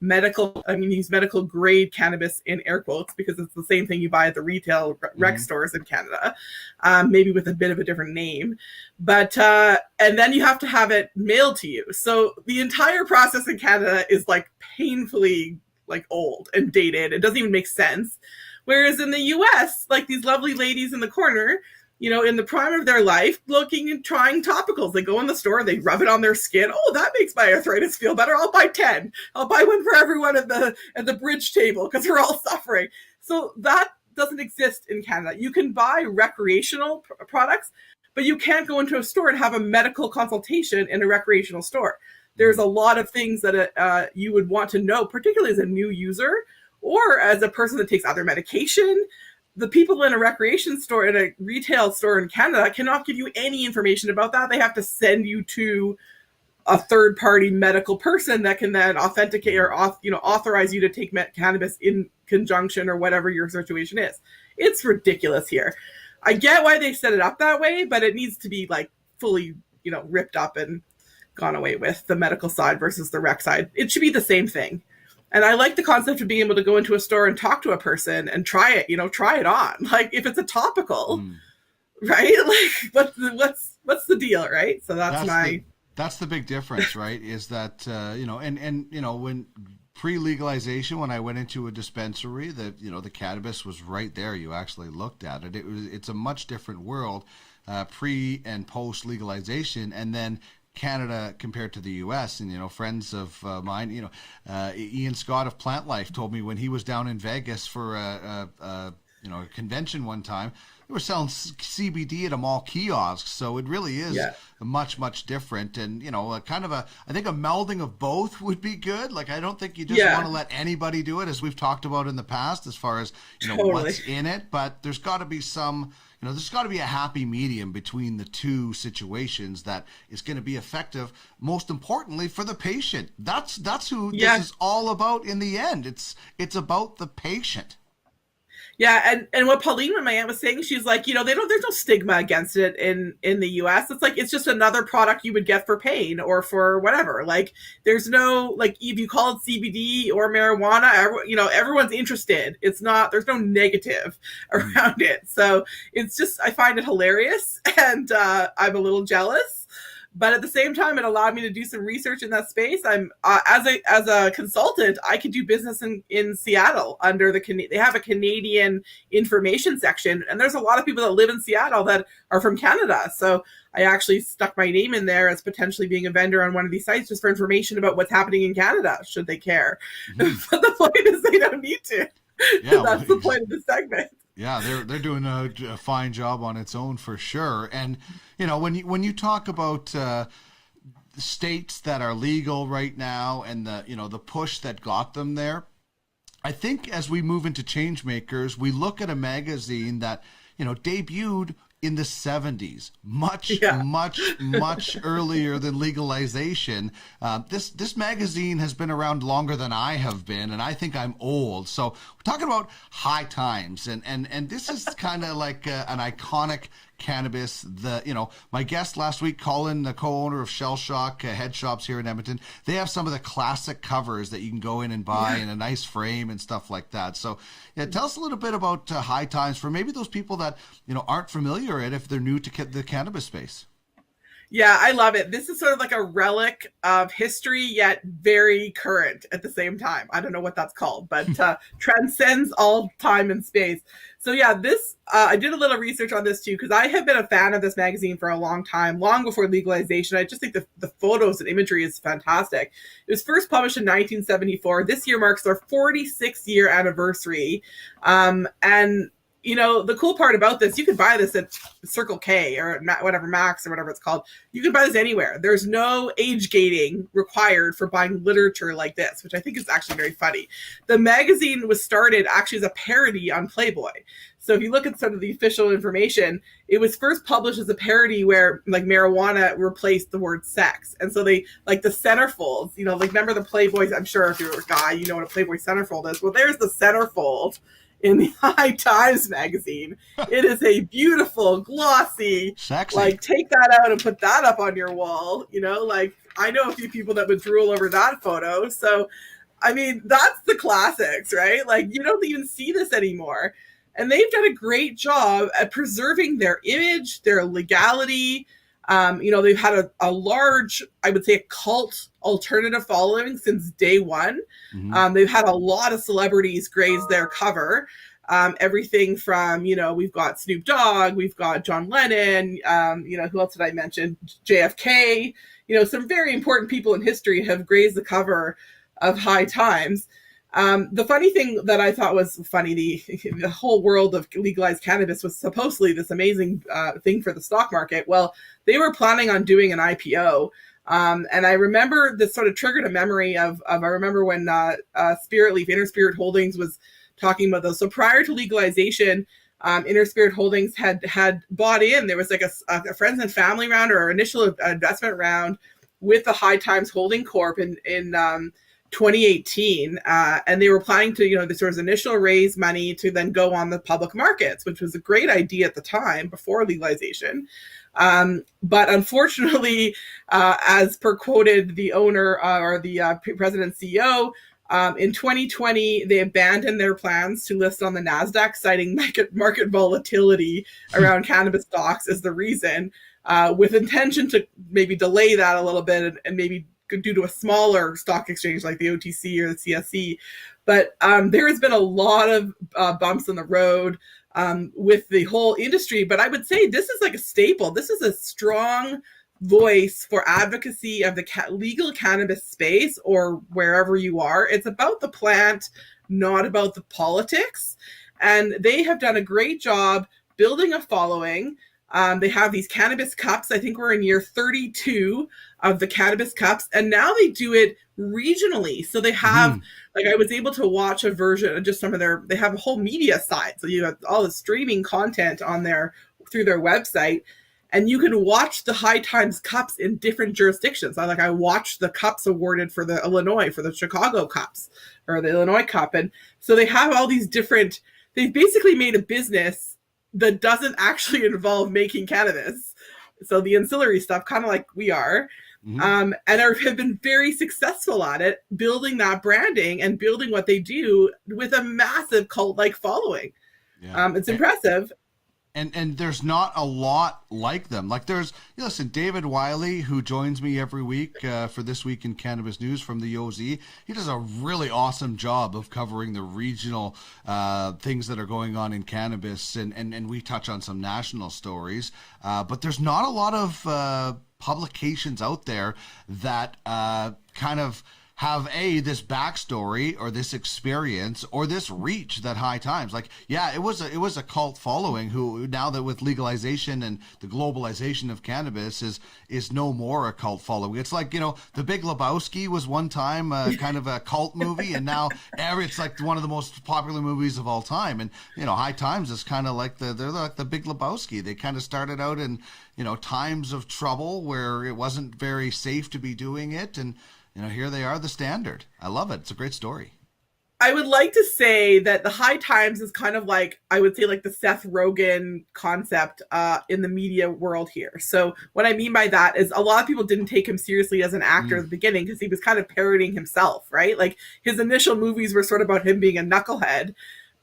use medical grade cannabis in air quotes, because it's the same thing you buy at the retail rec stores in Canada, maybe with a bit of a different name. But, and then you have to have it mailed to you. So the entire process in Canada is painfully old and dated. It doesn't even make sense. Whereas in the US, these lovely ladies in the corner, in the prime of their life, looking and trying topicals. They go in the store, they rub it on their skin. Oh, that makes my arthritis feel better. I'll buy 10. I'll buy one for everyone at the bridge table because we're all suffering. So that doesn't exist in Canada. You can buy recreational products, but you can't go into a store and have a medical consultation in a recreational store. There's a lot of things that you would want to know, particularly as a new user or as a person that takes other medication. The people in a recreation store, in a retail store in Canada, cannot give you any information about that. They have to send you to a third-party medical person that can then authenticate or authorize you to take cannabis in conjunction or whatever your situation is. It's ridiculous here. I get why they set it up that way, but it needs to be fully, ripped up and gone away with, the medical side versus the rec side. It should be the same thing. And I like the concept of being able to go into a store and talk to a person and try it, try it on. If it's a topical, right? Like, what's the deal, right? So that's the big difference, right? Is that when pre-legalization, when I went into a dispensary, the cannabis was right there. You actually looked at it. It's a much different world, pre and post legalization, and then Canada compared to the U.S. And friends of mine, Ian Scott of Plant Life told me when he was down in Vegas for a convention one time, they were selling CBD at a mall kiosk. So it really is much different. And I think a melding of both would be good. Like, I don't think you just want to let anybody do it, as we've talked about in the past, as far as what's in it. But there's got to be there's got to be a happy medium between the two situations that is going to be effective, most importantly, for the patient. That's who this is all about in the end. It's about the patient. Yeah, and what Pauline, when my aunt was saying, she's like, there's no stigma against it in the US. It's like, it's just another product you would get for pain or for whatever. Like, there's no, like, if you call it CBD or marijuana, everyone's interested. There's no negative around it. So it's just, I find it hilarious, and I'm a little jealous. But at the same time, it allowed me to do some research in that space. I'm as a consultant, I could do business in Seattle under they have a Canadian information section, and there's a lot of people that live in Seattle that are from Canada. So I actually stuck my name in there as potentially being a vendor on one of these sites just for information about what's happening in Canada, should they care. Mm-hmm. But the point is, they don't need to. Yeah, that's the point of the segment. Yeah, they're doing a fine job on its own for sure. And when you talk about states that are legal right now and the push that got them there, I think as we move into change makers, we look at a magazine that debuted in the 70s, much earlier than legalization. This magazine has been around longer than I have been, and I think I'm old. So we're talking about High Times, and this is kind of like an iconic cannabis. My guest last week, Colin, the co-owner of Shell Shock Head Shops here in Edmonton, they have some of the classic covers that you can go in and buy in a nice frame and stuff like that. So tell us a little bit about High Times for maybe those people that aren't familiar with it if they're new to the cannabis space. Yeah, I love it. This is sort of like a relic of history, yet very current at the same time. I don't know what that's called, but transcends all time and space. So yeah, this I did a little research on this too, because I have been a fan of this magazine for a long time, long before legalization. I just think the photos and imagery is fantastic. It was first published in 1974. This year marks their 46th year anniversary. And the cool part about this, you could buy this at Circle K or whatever, Max or whatever it's called. You can buy this anywhere. There's no age gating required for buying literature like this, which I think is actually very funny. The magazine was started actually as a parody on Playboy. So if you look at some of the official information, it was first published as a parody where like marijuana replaced the word sex. And so they, like the centerfolds, remember the Playboys? I'm sure if you're a guy, you know what a Playboy centerfold is. Well, there's the centerfold in the High Times magazine. It is a beautiful, glossy, sexy. Like, take that out and put that up on your wall. I know a few people that would drool over that photo. So, I mean, that's the classics, right? Like, you don't even see this anymore. And they've done a great job at preserving their image, their legality. They've had a large, I would say, a cult alternative following since day one. Mm-hmm. They've had a lot of celebrities graze their cover. Everything from, we've got Snoop Dogg, we've got John Lennon, who else did I mention? JFK. Some very important people in history have grazed the cover of High Times. The funny thing that I thought was funny, the whole world of legalized cannabis was supposedly this amazing thing for the stock market. Well, they were planning on doing an IPO. And I remember this sort of triggered a memory of I remember when Spirit Leaf, Inner Spirit Holdings was talking about those. So prior to legalization, Inner Spirit Holdings had bought in. There was like a friends and family round or initial investment round with the High Times Holding Corp in 2018, and they were planning to, this was initial raise money to then go on the public markets, which was a great idea at the time before legalization. But unfortunately, as per quoted the owner or the president CEO, In 2020, they abandoned their plans to list on the NASDAQ, citing market volatility around cannabis stocks as the reason, with intention to maybe delay that a little bit and maybe due to a smaller stock exchange like the OTC or the CSE. But there has been a lot of bumps in the road with the whole industry. But I would say this is like a staple. This is a strong voice for advocacy of the legal cannabis space or wherever you are. It's about the plant, not about the politics. And they have done a great job building a following. They have these cannabis cups. I think we're in year 32 of the cannabis cups. And now they do it regionally. So they have, like, I was able to watch a version of just some of they have a whole media side. So you have all the streaming content on through their website. And you can watch the High Times Cups in different jurisdictions. I watched the cups awarded for the Illinois, for the Chicago Cups, or the Illinois Cup. And so they have all these different, they've basically made a business that doesn't actually involve making cannabis. So the ancillary stuff, kind of like we are, and have been very successful at it, building that branding and building what they do with a massive cult-like following. Yeah. It's impressive. And there's not a lot like them. Like listen, David Wiley, who joins me every week for This Week in Cannabis News from the OZ, he does a really awesome job of covering the regional things that are going on in cannabis, and we touch on some national stories. But there's not a lot of publications out there that kind of have this backstory or this experience or this reach that High Times. Like, yeah, it was a cult following who, now that with legalization and the globalization of cannabis, is no more a cult following. It's like, The Big Lebowski was one time kind of a cult movie, and now it's like one of the most popular movies of all time. And High Times is kind of like they're like the Big Lebowski. They kind of started out in times of trouble where it wasn't very safe to be doing it, and here they are, the standard. I love it. It's a great story. I would like to say that the High Times is kind of like, I would say, like the Seth Rogen concept in the media world here. So what I mean by that is a lot of people didn't take him seriously as an actor at the beginning because he was kind of parodying himself, right? Like his initial movies were sort of about him being a knucklehead.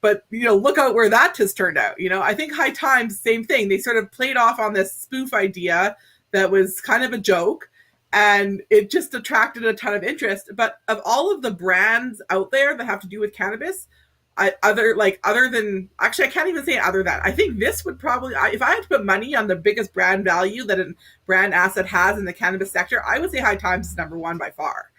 But, look out where that has turned out. I think High Times, same thing. They sort of played off on this spoof idea that was kind of a joke. And it just attracted a ton of interest. But of all of the brands out there that have to do with cannabis, other than, actually, I can't even say other than, I think this would probably, if I had to put money on the biggest brand value that a brand asset has in the cannabis sector, I would say High Times is number one by far.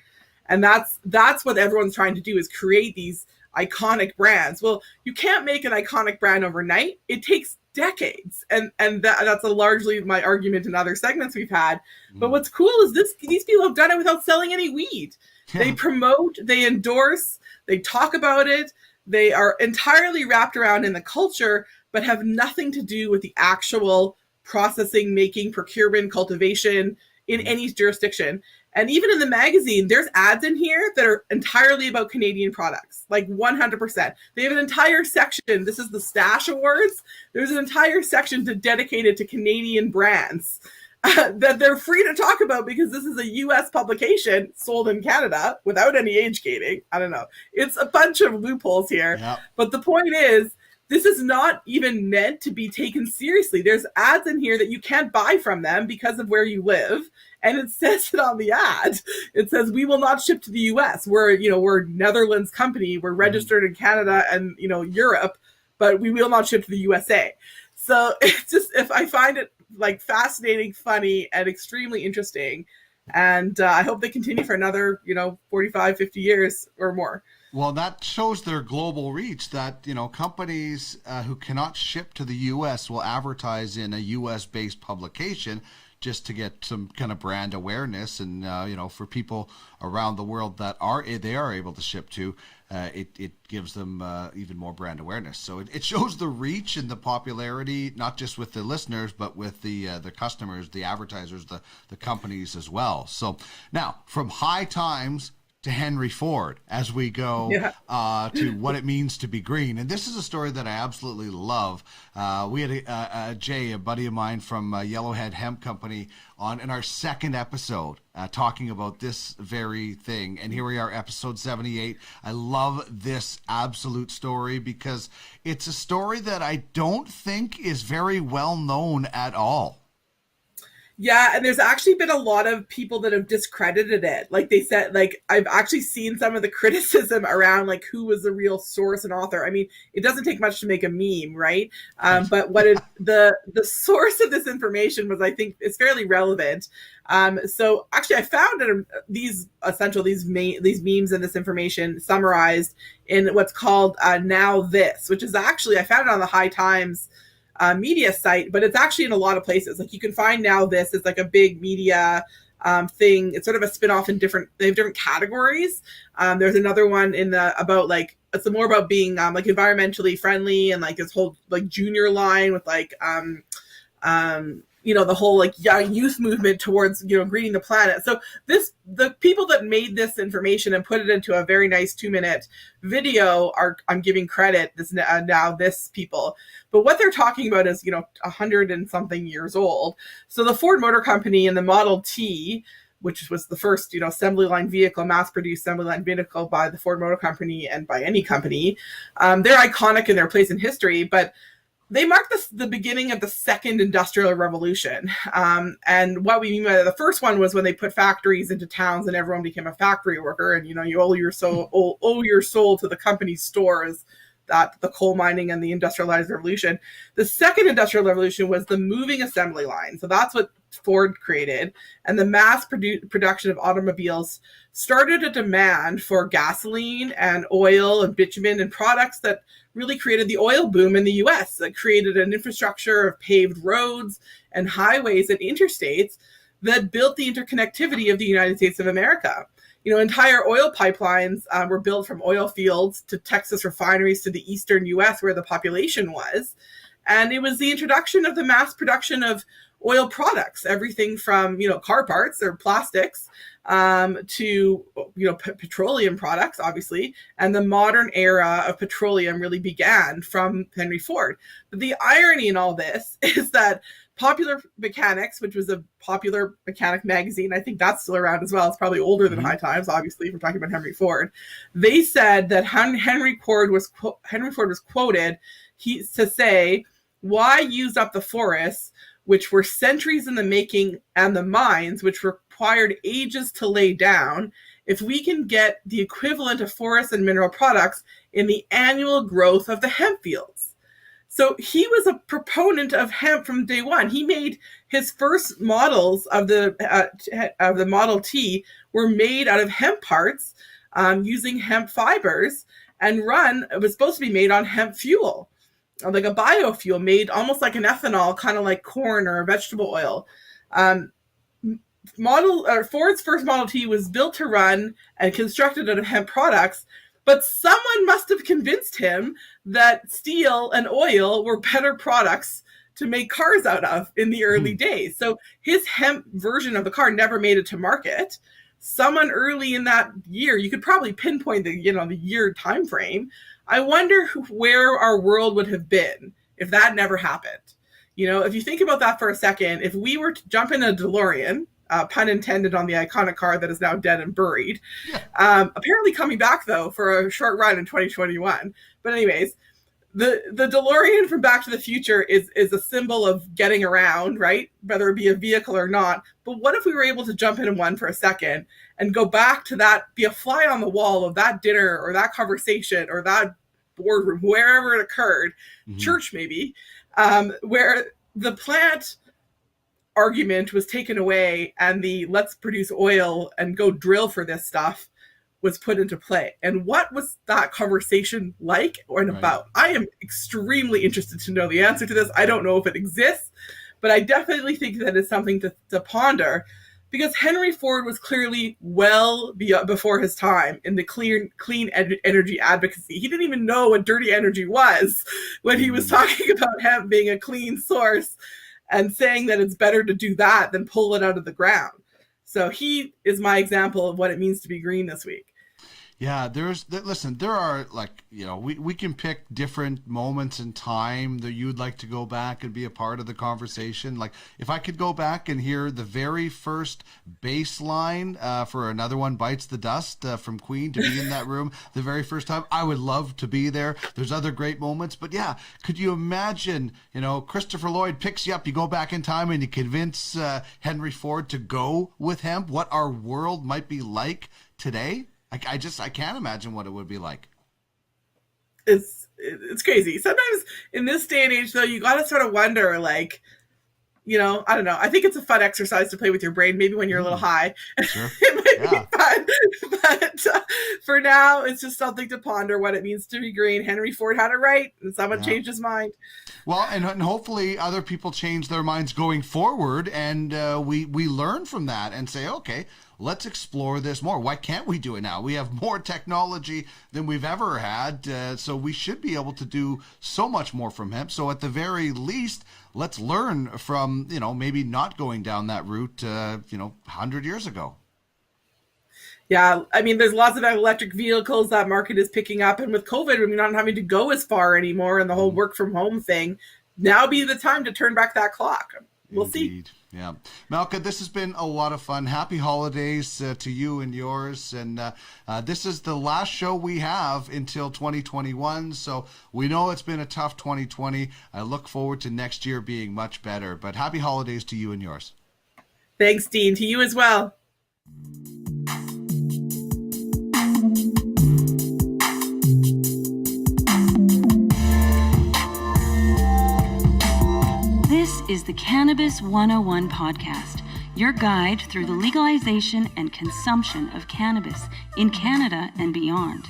And that's what everyone's trying to do, is create these iconic brands. Well, you can't make an iconic brand overnight. It takes decades, and that's largely my argument in other segments we've had. But what's cool is these people have done it without selling any weed. They promote, they endorse, they talk about it. They are entirely wrapped around in the culture, but have nothing to do with the actual processing, making, procurement, cultivation in any jurisdiction. And even in the magazine, there's ads in here that are entirely about Canadian products, like 100%. They have an entire section. This is the Stash Awards. There's an entire section dedicated to Canadian brands that they're free to talk about because this is a U.S. publication sold in Canada without any age gating. I don't know. It's a bunch of loopholes here. Yep. But the point is, this is not even meant to be taken seriously. There's ads in here that you can't buy from them because of where you live. And it says it on the ad. It says, we will not ship to the US. We're a Netherlands company. We're registered in Canada and, Europe, but we will not ship to the USA. So it's just, if I find it like fascinating, funny, and extremely interesting. And I hope they continue for another, 45, 50 years or more. Well, that shows their global reach, that, companies who cannot ship to the U.S. will advertise in a U.S.-based publication just to get some kind of brand awareness. And, for people around the world that they are able to ship to, it gives them even more brand awareness. So it shows the reach and the popularity, not just with the listeners, but with the customers, the advertisers, the companies as well. So now, from High Times to Henry Ford as we go to what it means to be green. And this is a story that I absolutely love. We had Jay, a buddy of mine from Yellowhead Hemp Company, on in our second episode talking about this very thing. And here we are, episode 78. I love this absolute story because it's a story that I don't think is very well known at all. Yeah, and there's actually been a lot of people that have discredited it. Like they said, like I've actually seen some of the criticism around like who was the real source and author. I mean, it doesn't take much to make a meme, right? But the source of this information was, I think, it's fairly relevant. So actually, I found these memes and this information summarized in what's called Now This, which is actually, I found it on the High Times media site, but it's actually in a lot of places. Like you can find Now This is like a big media thing. It's sort of a spin-off in they have different categories. There's another one about like, it's more about being like environmentally friendly, and like this whole like junior line with like the whole like young youth movement towards greening the planet. So the people that made this information and put it into a very nice 2-minute video I'm giving credit this Now This people. But what they're talking about is 100 and something years old. So the Ford Motor Company and the Model T, which was the first assembly line vehicle, mass-produced assembly line vehicle by the Ford Motor Company and by any company, they're iconic in their place in history, but they marked the beginning of the second industrial revolution. And what we mean by that, the first one was when they put factories into towns and everyone became a factory worker, and you owe your soul to the company's stores. That the coal mining and the industrialized revolution. The second industrial revolution was the moving assembly line. So that's what Ford created. And the mass production of automobiles started a demand for gasoline and oil and bitumen and products that really created the oil boom in the US, that created an infrastructure of paved roads and highways and interstates that built the interconnectivity of the United States of America. Entire oil pipelines were built from oil fields to Texas refineries to the eastern U.S. where the population was. And it was the introduction of the mass production of oil products, everything from, car parts or plastics to, petroleum products, obviously. And the modern era of petroleum really began from Henry Ford. But the irony in all this is that Popular Mechanics, which was a popular mechanic magazine, I think that's still around as well. It's probably older than High Times, obviously, if we're talking about Henry Ford. They said that Henry Ford was quoted to say, "Why use up the forests, which were centuries in the making, and the mines, which required ages to lay down, if we can get the equivalent of forest and mineral products in the annual growth of the hemp fields?" So he was a proponent of hemp from day one. He made his first models of the Model T were made out of hemp parts using hemp fibers, and it was supposed to be made on hemp fuel, like a biofuel made almost like an ethanol, kind of like corn or vegetable oil. Ford's first Model T was built to run and constructed out of hemp products, but someone must have convinced him that steel and oil were better products to make cars out of in the early days. So his hemp version of the car never made it to market. Someone early in that year, you could probably pinpoint the year time frame. I wonder where our world would have been if that never happened. If you think about that for a second, if we were to jump in a DeLorean, pun intended on the iconic car that is now dead and buried. Apparently coming back, though, for a short run in 2021. But anyways, the DeLorean from Back to the Future is a symbol of getting around, right? Whether it be a vehicle or not. But what if we were able to jump in one for a second and go back to that, be a fly on the wall of that dinner or that conversation or that boardroom, wherever it occurred, church maybe, where the plant argument was taken away and the let's produce oil and go drill for this stuff was put into play. And what was that conversation like and about? I am extremely interested to know the answer to this. I don't know if it exists, but I definitely think that it's something to ponder, because Henry Ford was clearly well before his time in the clean energy advocacy. He didn't even know what dirty energy was when he was talking about hemp being a clean source and saying that it's better to do that than pull it out of the ground. So he is my example of what it means to be green this week. Yeah, listen, there are like, we can pick different moments in time that you'd like to go back and be a part of the conversation. Like if I could go back and hear the very first bass line for Another One Bites the Dust from Queen, to be in that room the very first time, I would love to be there. There's other great moments, but yeah, could you imagine, Christopher Lloyd picks you up, you go back in time and you convince Henry Ford to go with him, what our world might be like today? I can't imagine what it would be like. It's crazy. Sometimes in this day and age, though, you got to sort of wonder, like, I don't know. I think it's a fun exercise to play with your brain. Maybe when you're a little high, Sure. it might be fun. But for now, it's just something to ponder what it means to be green. Henry Ford had it right, and someone changed his mind. Well, and hopefully other people change their minds going forward, and we learn from that and say, okay, let's explore this more. Why can't we do it now? We have more technology than we've ever had, so we should be able to do so much more from him. So at the very least, let's learn from, maybe not going down that route, 100 years ago. Yeah, I mean, there's lots of electric vehicles. That market is picking up. And with COVID, we're not having to go as far anymore, and the whole work from home thing, now be the time to turn back that clock. We'll Indeed. See. Yeah. Malka, this has been a lot of fun. Happy holidays to you and yours. And this is the last show we have until 2021. So we know it's been a tough 2020. I look forward to next year being much better. But happy holidays to you and yours. Thanks, Dean. To you as well. This is the Cannabis 101 podcast, your guide through the legalization and consumption of cannabis in Canada and beyond.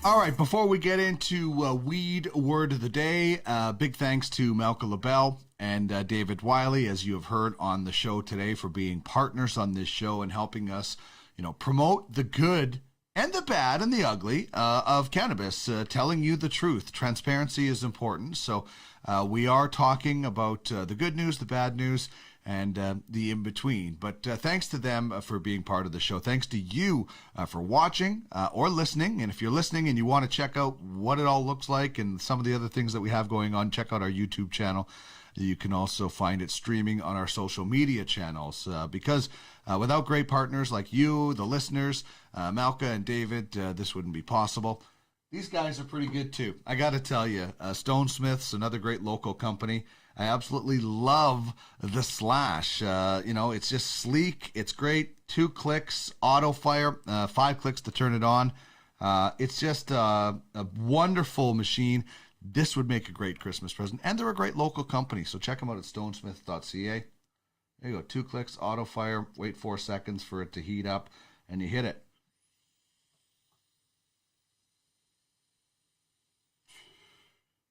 All right, before we get into Weed Word of the Day, big thanks to Malka LaBelle and David Wiley, as you have heard on the show today, for being partners on this show and helping us, promote the good and the bad and the ugly of cannabis, telling you the truth. Transparency is important. So we are talking about the good news, the bad news, and the in-between. But thanks to them for being part of the show. Thanks to you for watching or listening. And if you're listening and you want to check out what it all looks like and some of the other things that we have going on, check out our YouTube channel. You can also find it streaming on our social media channels because without great partners like you, the listeners, Malka and David, this wouldn't be possible. These guys are pretty good too. I got to tell you, Stone Smith's another great local company. I absolutely love the Slash. It's just sleek. It's great. 2 clicks, auto fire, 5 clicks to turn it on. It's just a wonderful machine. This would make a great Christmas present. And they're a great local company. So check them out at stonesmith.ca. There you go. 2 clicks, auto fire. Wait 4 seconds for it to heat up. And you hit it.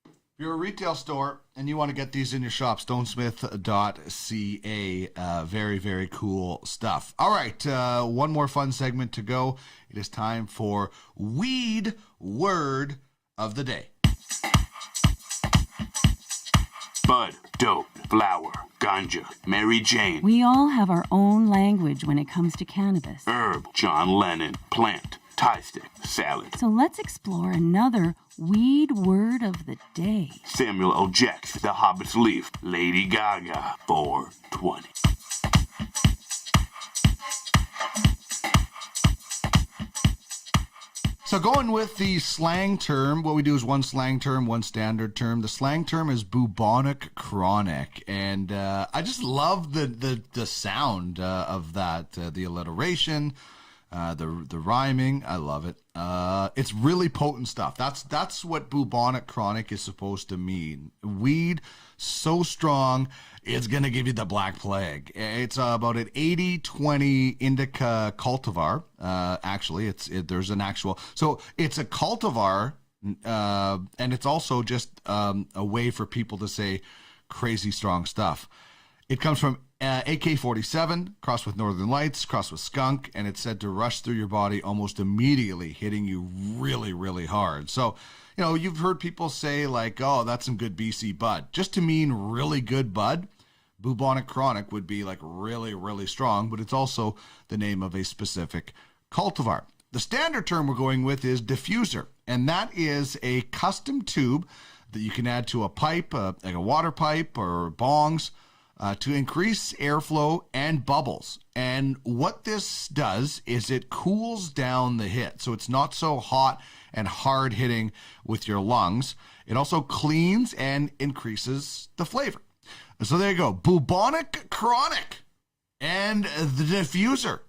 If you're a retail store and you want to get these in your shop, stonesmith.ca. Very, very cool stuff. All right, one more fun segment to go. It is time for Weed Word of the Day. Bud, dope, flower, ganja, Mary Jane. We all have our own language when it comes to cannabis. Herb, John Lennon, plant, Thai stick, salad. So let's explore another weed word of the day. Samuel L. Jackson, The Hobbit's Leaf, Lady Gaga, 420. So going with the slang term, what we do is one slang term, one standard term. The slang term is bubonic chronic, and I just love the sound of that, the alliteration, the rhyming. I love it. It's really potent stuff. That's what bubonic chronic is supposed to mean. Weed so strong, it's going to give you the Black Plague. It's about an 80-20 indica cultivar. Actually, there's an actual... So it's a cultivar, and it's also just a way for people to say crazy strong stuff. It comes from AK-47 crossed with Northern Lights, crossed with skunk, and it's said to rush through your body almost immediately, hitting you really, really hard. So, you've heard people say like, oh, that's some good BC bud. Just to mean really good bud, bubonic chronic would be like really, really strong, but it's also the name of a specific cultivar. The standard term we're going with is diffuser, and that is a custom tube that you can add to a pipe, like a water pipe or bongs, to increase airflow and bubbles. And what this does is it cools down the hit, so it's not so hot and hard hitting with your lungs. It also cleans and increases the flavor. So there you go. Bubonic chronic and the diffuser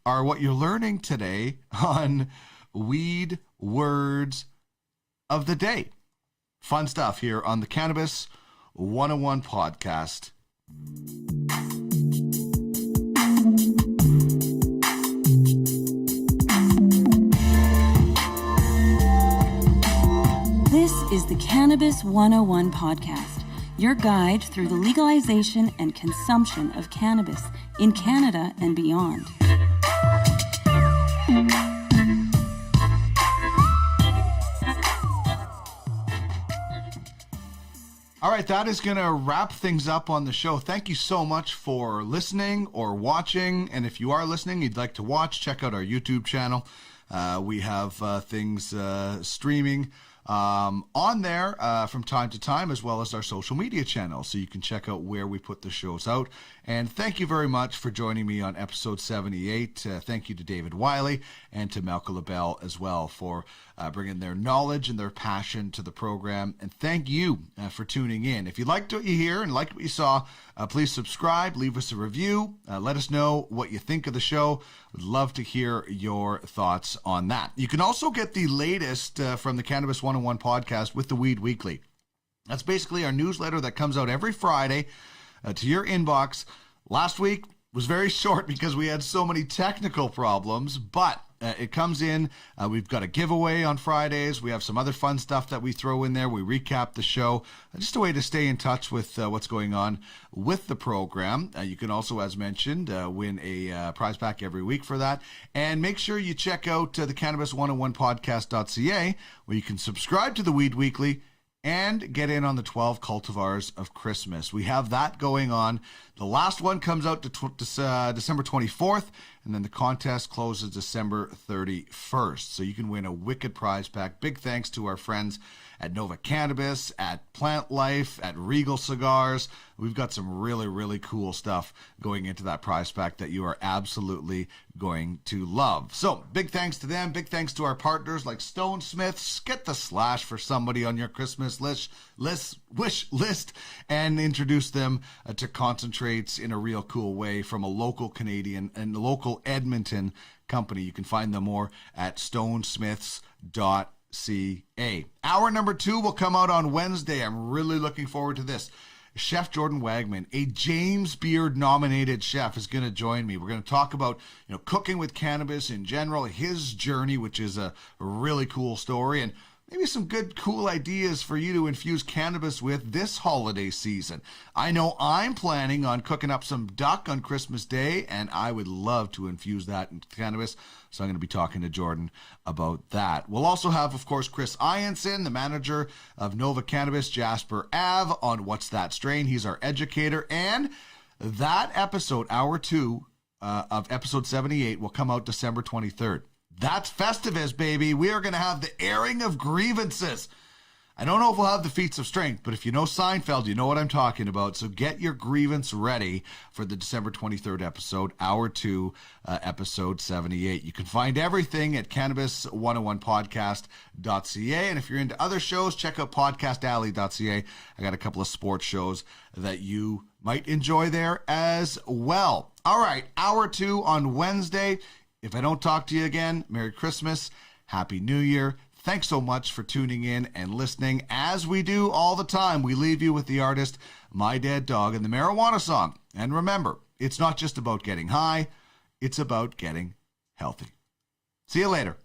are what you're learning today on Weed Words of the Day. Fun stuff here on the Cannabis 101 podcast. This is the Cannabis 101 podcast, your guide through the legalization and consumption of cannabis in Canada and beyond. All right, that is going to wrap things up on the show. Thank you so much for listening or watching. And if you are listening, you'd like to watch, check out our YouTube channel. We have things streaming on there from time to time, as well as our social media channels, so you can check out where we put the shows out. And thank you very much for joining me on episode 78. Thank you to David Wiley and to Malcolm LaBelle as well for bringing their knowledge and their passion to the program. And thank you for tuning in. If you liked what you hear and liked what you saw, please subscribe, leave us a review, let us know what you think of the show. Would love to hear your thoughts on that. You can also get the latest from the Cannabis 101 podcast with the Weed Weekly. That's basically our newsletter that comes out every Friday to your inbox. Last week was very short because we had so many technical problems, but it comes in. We've got a giveaway on Fridays. We have some other fun stuff that we throw in there. We recap the show. Just a way to stay in touch with what's going on with the program. You can also, as mentioned, win a prize pack every week for that. And make sure you check out the Cannabis101podcast.ca, where you can subscribe to the Weed Weekly and get in on the 12 cultivars of Christmas. We have that going on. The last one comes out December 24th, and then the contest closes December 31st. So you can win a wicked prize pack. Big thanks to our friends at Nova Cannabis, at Plant Life, at Regal Cigars. We've got some really, really cool stuff going into that prize pack that you are absolutely going to love. So big thanks to them. Big thanks to our partners like Stone Smiths. Get the slash for somebody on your Christmas wish list and introduce them to concentrates in a real cool way from a local Canadian and local Edmonton company. You can find them more at stonesmiths.ca. Hour number 2 will come out on Wednesday. I'm really looking forward to this. Chef Jordan Wagman, a James Beard nominated chef, is going to join me. We're going to talk about cooking with cannabis in general, his journey, which is a really cool story, and maybe some good, cool ideas for you to infuse cannabis with this holiday season. I know I'm planning on cooking up some duck on Christmas Day, and I would love to infuse that into cannabis. So I'm going to be talking to Jordan about that. We'll also have, of course, Chris Ianson, the manager of Nova Cannabis, Jasper Ave, on What's That Strain. He's our educator. And that episode, hour 2 of episode 78, will come out December 23rd. That's Festivus, baby. We are going to have the airing of grievances. I don't know if we'll have the feats of strength, but if you know Seinfeld, you know what I'm talking about. So get your grievance ready for the December 23rd episode, hour 2, episode 78. You can find everything at cannabis101podcast.ca. And if you're into other shows, check out podcastalley.ca. I got a couple of sports shows that you might enjoy there as well. All right, hour 2 on Wednesday. If I don't talk to you again, Merry Christmas, Happy New Year. Thanks so much for tuning in and listening. As we do all the time, we leave you with the artist My Dead Dog and the Marijuana Song. And remember, it's not just about getting high, it's about getting healthy. See you later.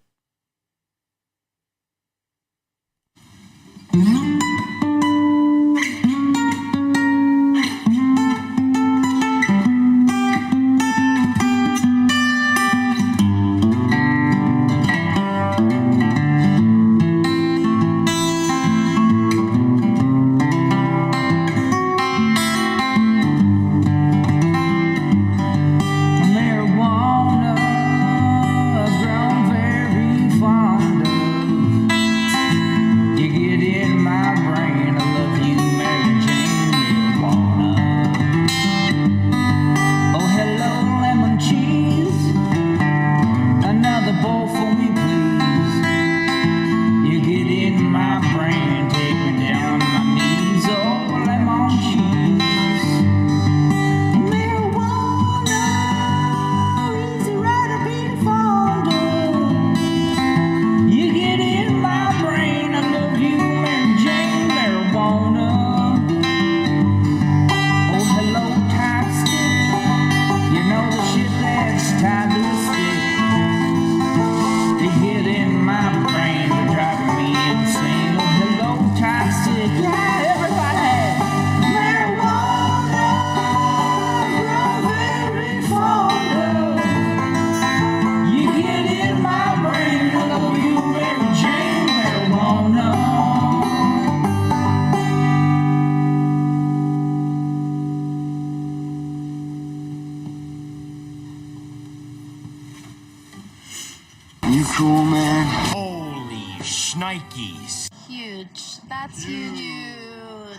Schnikes. Huge. That's huge.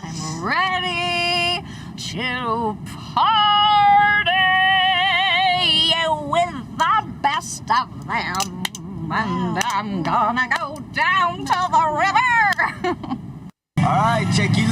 I'm ready to party with the best of them. And I'm gonna go down to the river. All right, check you